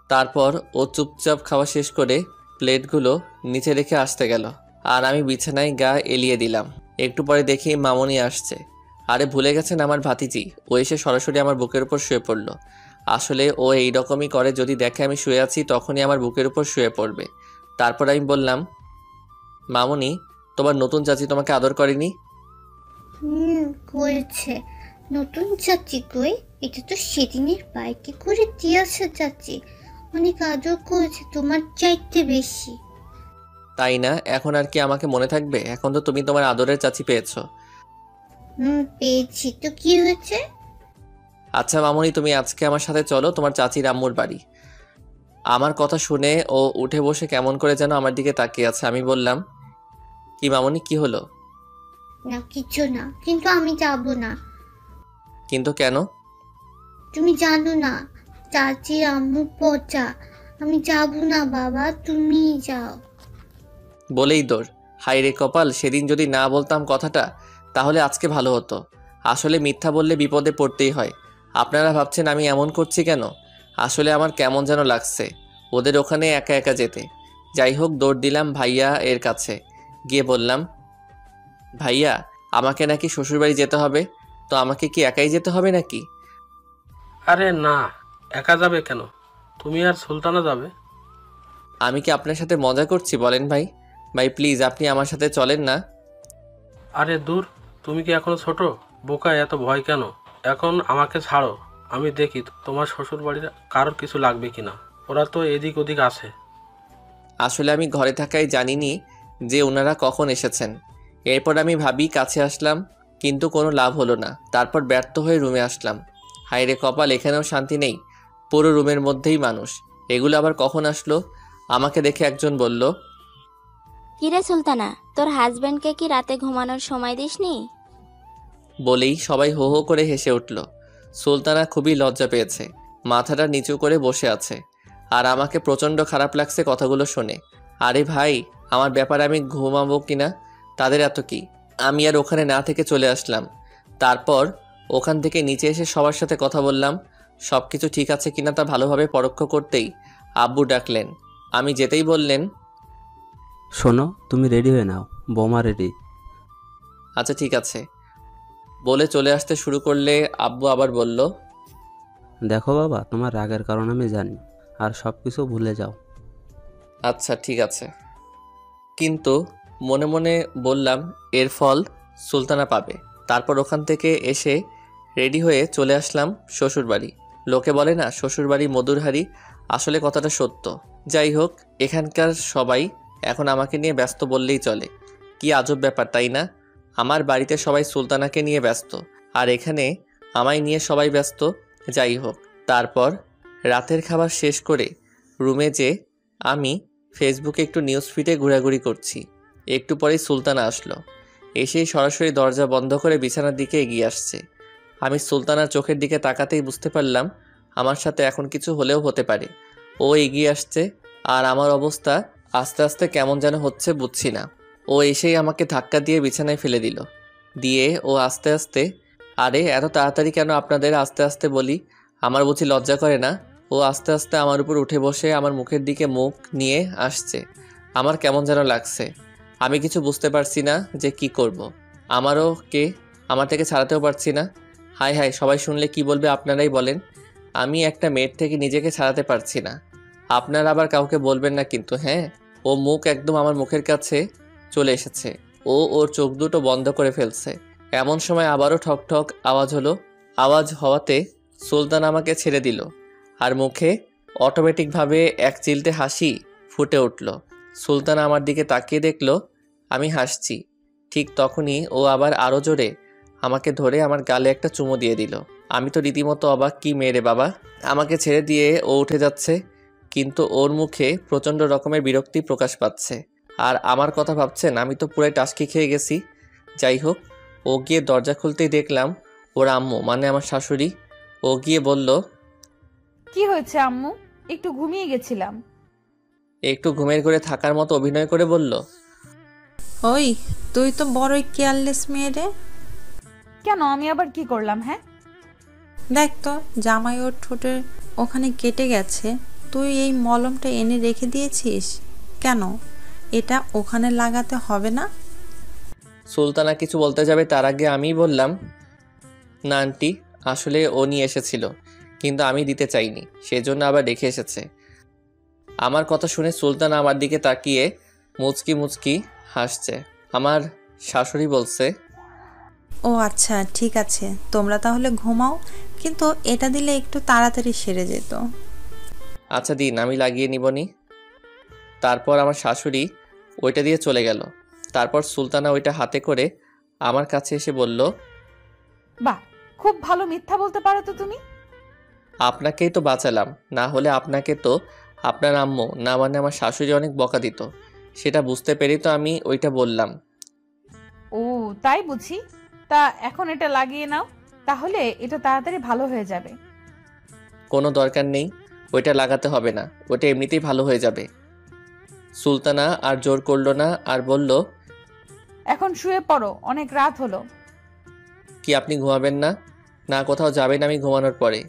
[SPEAKER 1] তারপর ও চুপচাপ খাওয়া শেষ করে প্লেটগুলো নিচে রেখে আসতে গেল, আর আমি বিছানায় গা এলিয়ে দিলাম। একটু পরে দেখি মামনি আসছে। আরে ভুলে গেছেন, আমার ভাতিজি। ও এসে সরাসরি আমার বুকের উপর শুয়ে পড়ল। আসলে ও এই রকমই করে, যদি দেখে আমি শুয়ে আছি তখনই আমার বুকের উপর শুয়ে পড়বে। তারপর আমি বললাম, মামনি, তোমার নতুন চাচি তোমাকে আদর করেনি?
[SPEAKER 6] করেছে। নতুন চাচি কই? এটা তো সেদিনের বাইকে করে দিয়েছে চাচি। অনেক আদর করেছে, তোমার চাইতে বেশি।
[SPEAKER 1] তাই না? এখন আর কি আমাকে মনে থাকবে? এখন তো তুমি তোমার আদরের চাচি পেয়েছো।
[SPEAKER 6] পেয়েছি তো, কি হয়েছে?
[SPEAKER 1] আচ্ছা মামনি, তুমি আজকে আমার সাথে চলো তোমার চাচির আম্মুর বাড়ি। আমার কথা শুনে ও উঠে বসে কেমন করে যেন আমার দিকে তাকিয়ে আছে। আমি বললাম, কি মামনি, কি হলো?
[SPEAKER 6] না কিছু না, কিন্তু আমি যাব না।
[SPEAKER 1] কিন্তু কেন?
[SPEAKER 6] তুমি জানো না, চাচির আম্মু পচা। আমি যাব না বাবা, তুমি যাও।
[SPEAKER 1] বলেই দৌড়। হাই রে কপাল, সেদিন যদি না বলতাম কথাটা তাহলে আজকে ভালো হতো। আসলে মিথ্যা বললে বিপদে পড়তেই হয়। আপনারা ভাবছেন আমি এমন করছি কেন? আসলে আমার কেমন যেন লাগছে ওদের ওখানে একা একা যেতে। যাই হোক, দৌড় দিলাম ভাইয়া এর কাছে, গিয়ে বললাম, ভাইয়া, আমাকে নাকি শ্বশুরবাড়ি যেতে হবে, তো আমাকে কি একাই যেতে হবে নাকি?
[SPEAKER 5] আরে না, একা যাবে কেন? তুমি আর সুলতানা যাবে।
[SPEAKER 1] আমি কি আপনার সাথে মজা করছি বলেন ভাই? ভাই প্লিজ, আপনি আমার সাথে চলেন না।
[SPEAKER 5] আরে দূর, তুমি কি এখনো ছোট? বোকা, এত ভয় কেন? এখন আমাকে ছাড়ো, আমি দেখি তোমার শ্বশুর বাড়ির কারোর কিছু লাগবে কিনা। ওরা তো এদিক ওদিক আছে।
[SPEAKER 1] আসলে আমি ঘরে থাকাই জানিনি যে ওনারা কখন এসেছেন। এরপর আমি ভাবি কাছে আসলাম, কিন্তু কোনো লাভ হলো না। তারপর ব্যর্থ হয়ে রুমে আসলাম। হায় রে কপাল, এখানেও শান্তি নেই, পুরো রুমের মধ্যেই মানুষ। এগুলো আবার কখন আসলো? আমাকে দেখে একজন বলল,
[SPEAKER 8] কিরে সুলতানা, তোর হাজবেন্ডকে কি রাতে ঘুমানোর সময় দিসনি?
[SPEAKER 1] বলেই সবাই হো হো করে হেসে উঠল। সুলতানা খুবই লজ্জা পেয়েছে, মাথাটা নিচু করে বসে আছে, আর আমাকে প্রচণ্ড খারাপ লাগছে কথাগুলো শুনে। আরে ভাই, আমার ব্যাপারে আমি ঘুমাবো কিনা তাদের এত কি? আমি আর ওখানে না থেকে চলে আসলাম। তারপর ওখান থেকে নিচে এসে সবার সাথে কথা বললাম। সব কিছু ঠিক আছে কিনা তা ভালোভাবে পরীক্ষ করতেই আব্বু ডাকলেন। আমি যেতেই বললেন,
[SPEAKER 3] শোনো, তুমি রেডি হয়ে নাও, বোমা রেডি।
[SPEAKER 1] আচ্ছা ঠিক আছে বলে চলে আসতে শুরু করলে আব্বু আবার বলল,
[SPEAKER 3] দেখো বাবা, তোমার রাগের কারণ আমি জানি, আর সব কিছু ভুলে যাও।
[SPEAKER 1] আচ্ছা ঠিক আছে। কিন্তু মনে মনে বললাম এর ফল সুলতানা পাবে। তারপর ওখান থেকে এসে রেডি হয়ে চলে আসলাম শ্বশুরবাড়ি। লোকে বলে না, শ্বশুরবাড়ি মধুর হাঁড়ি, আসলে কথাটা সত্য। যাই হোক, এখানকার সবাই এখন আমাকে নিয়ে ব্যস্ত বললেই চলে। কি আজব ব্যাপার, তাই না? আমার বাড়িতে সবাই সুলতানাকে নিয়ে ব্যস্ত, আর এখানে আমায় নিয়ে সবাই ব্যস্ত। যাই হোক, তারপর রাতের খাবার শেষ করে রুমে যে আমি ফেসবুকে একটু নিউজ ফিডে ঘোরাঘুরি করছি। একটু পরেই সুলতানা আসলো। এসেই সরাসরি দরজা বন্ধ করে বিছানার দিকে এগিয়ে আসছে। আমি সুলতানার চোখের দিকে তাকাতেই বুঝতে পারলাম আমার সাথে এখন কিছু হলেও হতে পারে। ও এগিয়ে আসছে আর আমার অবস্থা আস্তে আস্তে কেমন যেন হচ্ছে বুঝছি না। ও এসেই আমাকে ধাক্কা দিয়ে বিছানায় ফেলে দিল। দিয়ে ও আস্তে আস্তে, আরে এত তাড়াতাড়ি কেন আপনাদের আস্তে আস্তে বলি, আমার বুঝি লজ্জা করে না? ও আস্তে আস্তে আমার উপর উঠে বসে আমার মুখের দিকে মুখ নিয়ে আসছে। আমার কেমন যেন লাগছে। আমি কিছু বুঝতে পারছি না যে কি করব। আমারও কে আমার থেকে ছাড়াতেও পারছি না। হায় হায়, সবাই শুনলে কি বলবে আপনারাই বলেন। আমি একটা মেয়ের থেকে নিজেকে ছাড়াতে পারছি না। আপনারা আবার কাউকে বলবেন না কিন্তু, হ্যাঁ? ও মুখ একদম আমার মুখের কাছে চলে এসেছে। ও ওর চোখ দুটো বন্ধ করে ফেলছে। এমন সময় আবারও ঠক ঠক আওয়াজ হলো। আওয়াজ হওয়াতে সুলতান আমাকে ছেড়ে দিল আর মুখে অটোমেটিকভাবে এক চিলতে হাসি ফুটে উঠল। সুলতান আমার দিকে তাকিয়ে দেখল আমি হাসছি। ঠিক তখনই ও আবার আরও জোরে আমাকে ধরে আমার গালে একটা চুমু দিয়ে দিল। আমি তো রীতিমতো অবাক, কি মেরে বাবা! আমাকে ছেড়ে দিয়ে ও উঠে যাচ্ছে, কিন্তু ওর মুখে প্রচণ্ড রকমের বিরক্তি প্রকাশ পাচ্ছে। আর আমার কথা ভাবছেন, আমি তো পুরাই টাসকি খেয়ে গেছি। যাই হোক, ও গিয়ে দরজা খুলতেই দেখলাম ওর আম্মু, মানে আমার শাশুড়ি। ও গিয়ে বলল,
[SPEAKER 2] কি হয়েছে আম্মু? একটু ঘুমিয়ে গেছিলাম।
[SPEAKER 1] একটু ঘুমের ঘরে থাকার মতো অভিনয় করে বলল,
[SPEAKER 10] ওই তুই তো বড়ই কেয়ারলেস মেয়ে রে।
[SPEAKER 2] কেন, আমি আবার কি করলাম? হ্যাঁ,
[SPEAKER 10] দেখ তো জামাই ওর ঠোঁটের ওখানে কেটে গেছে, তুই এই মলমটা এনে রেখে দিয়েছিস কেন? এটা ওখানে লাগাতে হবে না?
[SPEAKER 1] সুলতানা কিছু বলতে যাবে তার আগে আমি বললাম, না আন্টি, আসলে ও নিয়ে এসেছিল, কিন্তু আমি দিতে চাইনি, সেজন্য আবার রেখে এসেছে। আমার কথা শুনে সুলতানা আমার দিকে তাকিয়ে মুচকি মুচকি হাসছে। আমার শাশুড়ি বলছে,
[SPEAKER 10] ও আচ্ছা, ঠিক আছে, তোমরা তাহলে ঘুমাও, কিন্তু এটা দিলে একটু তাড়াতাড়ি সেরে যেত।
[SPEAKER 1] আচ্ছা দিন, আমি লাগিয়ে নিবনি। তারপর আমার শাশুড়ি ওইটা দিয়ে চলে গেল। তারপর সুলতানা ওইটা হাতে করে আমার কাছে এসে বলল,
[SPEAKER 2] বাহ, খুব ভালো মিথ্যা বলতে পারো তো তুমি।
[SPEAKER 1] আপনাকেই তো বাঁচালাম, না হলে আপনাকে তো আপনার আম্মু, না মানে আমার শাশুড়ি অনেক বকা দিত। সেটা বুঝতে পেরেই তো আমি ওইটা বললাম।
[SPEAKER 2] ও তাই বুঝি। তা এখন এটা লাগিয়ে নাও, তাহলে এটা তাড়াতাড়ি ভালো হয়ে যাবে।
[SPEAKER 1] কোনো দরকার নেই, ওইটা লাগাতে হবে না, ওইটা এমনিতেই ভালো হয়ে যাবে। সুলতানা আর জোর করলো না আর বলল,
[SPEAKER 2] এখন শুয়ে পড়ো, অনেক রাত হলো।
[SPEAKER 1] কি আপনি ঘুমাবেন না? না কোথাও যাবেন আমি ঘুমানোর পরে?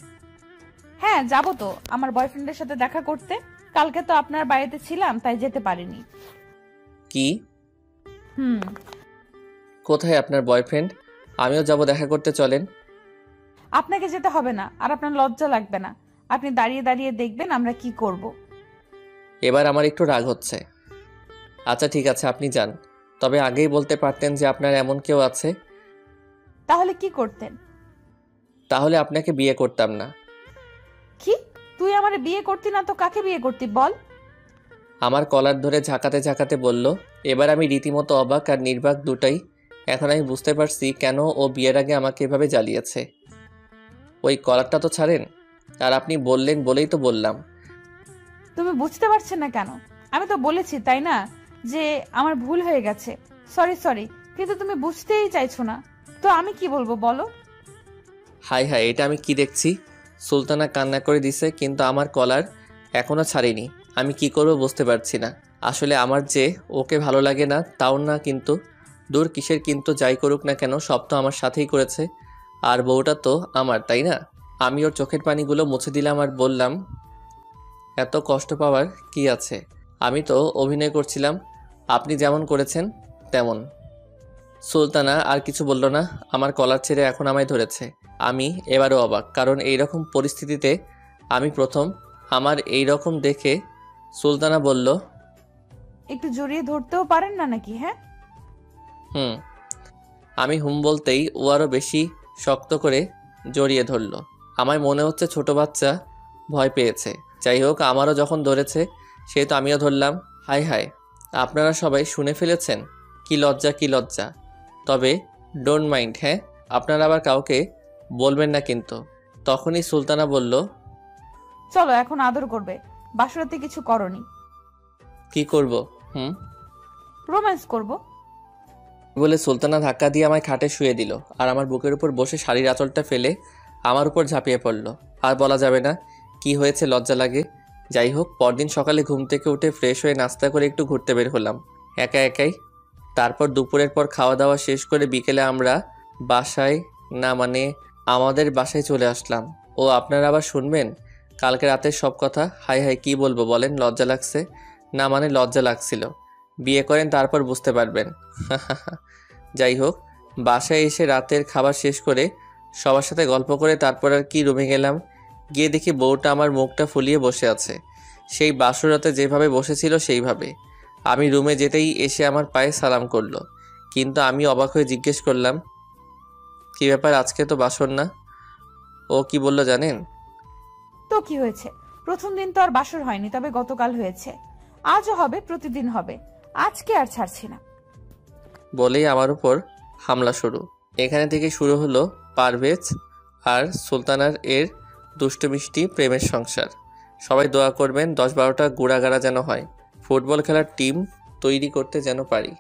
[SPEAKER 2] হ্যাঁ যাবো তো, আমার বয়ফ্রেন্ডের সাথে দেখা করতে। কালকে তো আপনার বাড়িতে ছিলাম, তাই যেতে পারিনি।
[SPEAKER 1] কি?
[SPEAKER 2] হুম।
[SPEAKER 1] কোথায় আপনার বয়ফ্রেন্ড? আমিও যাব দেখা করতে, চলেন।
[SPEAKER 2] আপনাকে যেতে হবে না, আর আপনার লজ্জা লাগবে না। আপনি দাঁড়িয়ে দাঁড়িয়ে দেখবেন আমরা কি করব।
[SPEAKER 1] এবার আমার একটু রাগ হচ্ছে। আচ্ছা ঠিক আছে, আপনি যান, তবে আগেই বলতে পারতেন যে আপনার এমন কেউ আছে।
[SPEAKER 2] তাহলে কি করতেন?
[SPEAKER 1] তাহলে আপনাকে বিয়ে করতাম না।
[SPEAKER 2] কি? তুই আমারে বিয়ে করতি না তো কাকে বিয়ে করতি বল?
[SPEAKER 1] আমার কলার ধরে ঝাঁকাতে ঝাঁকাতে বলল। এবার আমি রীতিমতো অবাক আর নির্বাক দুটাই। এখন আমি বুঝতে পারছি কেন ও বিয়ের আগে আমাকে এভাবে জ্বালিয়েছে। ওই কলারটা তো ছাড়েন। আর আপনি বললেন বলেই তো বললাম।
[SPEAKER 2] তুমি বুঝতে পারছো না কেন? আমি তো বলেছি তাই না, যে আমার ভুল হয়ে গেছে, সরি সরি, কিন্তু তুমি বুঝতেই চাইছো না। তো আমি কি বলবো বলো?
[SPEAKER 1] হাই হাই, এটা আমি কি দেখছি? সুলতানা কান্না করে দিছে, কিন্তু আমার কলার এখনো ছাড়িনি। আমি কি করব বুঝতে পারছি না। আসলে আমার যে ওকে ভালো লাগে না তাও না, কিন্তু দূর কিসের কিন্তু, যাই করুক না কেন সব তো আমার সাথেই করেছে। আর বউটা তো আমার, তাই না? আমি ওর চোখের পানিগুলো মুছে দিলাম আর বললাম, এত কষ্ট পাওয়ার কি আছে? আমি তো অভিনয় করছিলাম, আপনি যেমন করেছেন তেমন। সুলতানা আর কিছু বলল না, আমার কলার ছেড়ে এখন আমায় ধরেছে। আমি এবারও অবাক, কারণ এইরকম পরিস্থিতিতে আমি প্রথম। আমার এই রকম দেখে সুলতানা বলল,
[SPEAKER 2] একটু জড়িয়ে ধরতেও পারেন না নাকি? হ্যাঁ।
[SPEAKER 1] হুম। আমি হুম বলতেই ও আরও বেশি শক্ত করে জড়িয়ে ধরল। আমার মনে হচ্ছে ছোট বাচ্চা ভয় পেয়েছে। যাই হোক, আমারও যখন ধরেছে সেহেতু আমিও ধরলাম। হাই হাই, আপনারা সবাই শুনে ফেলেছেন? কি লজ্জা, কি লজ্জা। তবে ডোন্ট মাইন্ড, হ্যাঁ? আপনারা আবার কাউকে বলবেন না কিন্তু। তখনই সুলতানা বলল,
[SPEAKER 2] চলো এখন আদর করবে, বাসরাতে কিছু করনি।
[SPEAKER 1] কি করব?
[SPEAKER 2] রোম্যান্স করব।
[SPEAKER 9] বলে সুলতানা ধাক্কা দিয়ে আমায় খাটে শুয়ে দিল আর আমার বুকের উপর বসে শাড়ির আঁচলটা ফেলে আমার উপর ঝাঁপিয়ে পড়ল। আর বলা যাবে না কি হয়েছে, লজ্জা লাগে। যাই হোক, পরদিন সকালে ঘুম থেকে উঠে ফ্রেশ হয়ে নাস্তা করে একটু ঘুরতে বের হলাম একা একাই। তারপর দুপুরের পর খাওয়া দাওয়া শেষ করে বিকেলে আমরা আমাদের বাসায় চলে আসলাম। ও আপনারা আবার শুনবেন কালকে রাতের সব কথা? হাই হাই, কি বলবো বলেন? লজ্জা লাগছে? না মানে লজ্জা লাগছিল। বিয়ে করেন তারপর বুঝতে পারবেন। যাই হোক, বাসায় এসে রাতের খাবার শেষ করে সবার সাথে গল্প করে তারপর আর কি রুমে গেলাম। গিয়ে দেখি বউটা আমার মুখটা ফুলিয়ে বসে আছে, সেই বাসর রাতে যেভাবে বসেছিল সেইভাবে। আমি রুমে যেতেই এসে আমার পায়ে সালাম করলো, কিন্তু আমি অবাক হয়ে জিজ্ঞেস করলাম, কি ব্যাপার, আজকে তো বাসর না? ও কি বলল জানেন?
[SPEAKER 2] তো কি হয়েছে? প্রথম দিন তো আর বাসর হয়নি, তবে গতকাল হয়েছে। আজও হবে, প্রতিদিন হবে। আজকে আর ছাড়ছি না।
[SPEAKER 9] বলেই আমার উপর হামলা শুরু। এখানে থেকে শুরু হলো পারভেজ আর সুলতানার এর দুষ্টু মিষ্টি প্রেমের সংসার। সবাই দোয়া করবেন 10-12টা গুড়াগাড়া যেন হয়, ফুটবল খেলার টিম তৈরি করতে যেন পারি।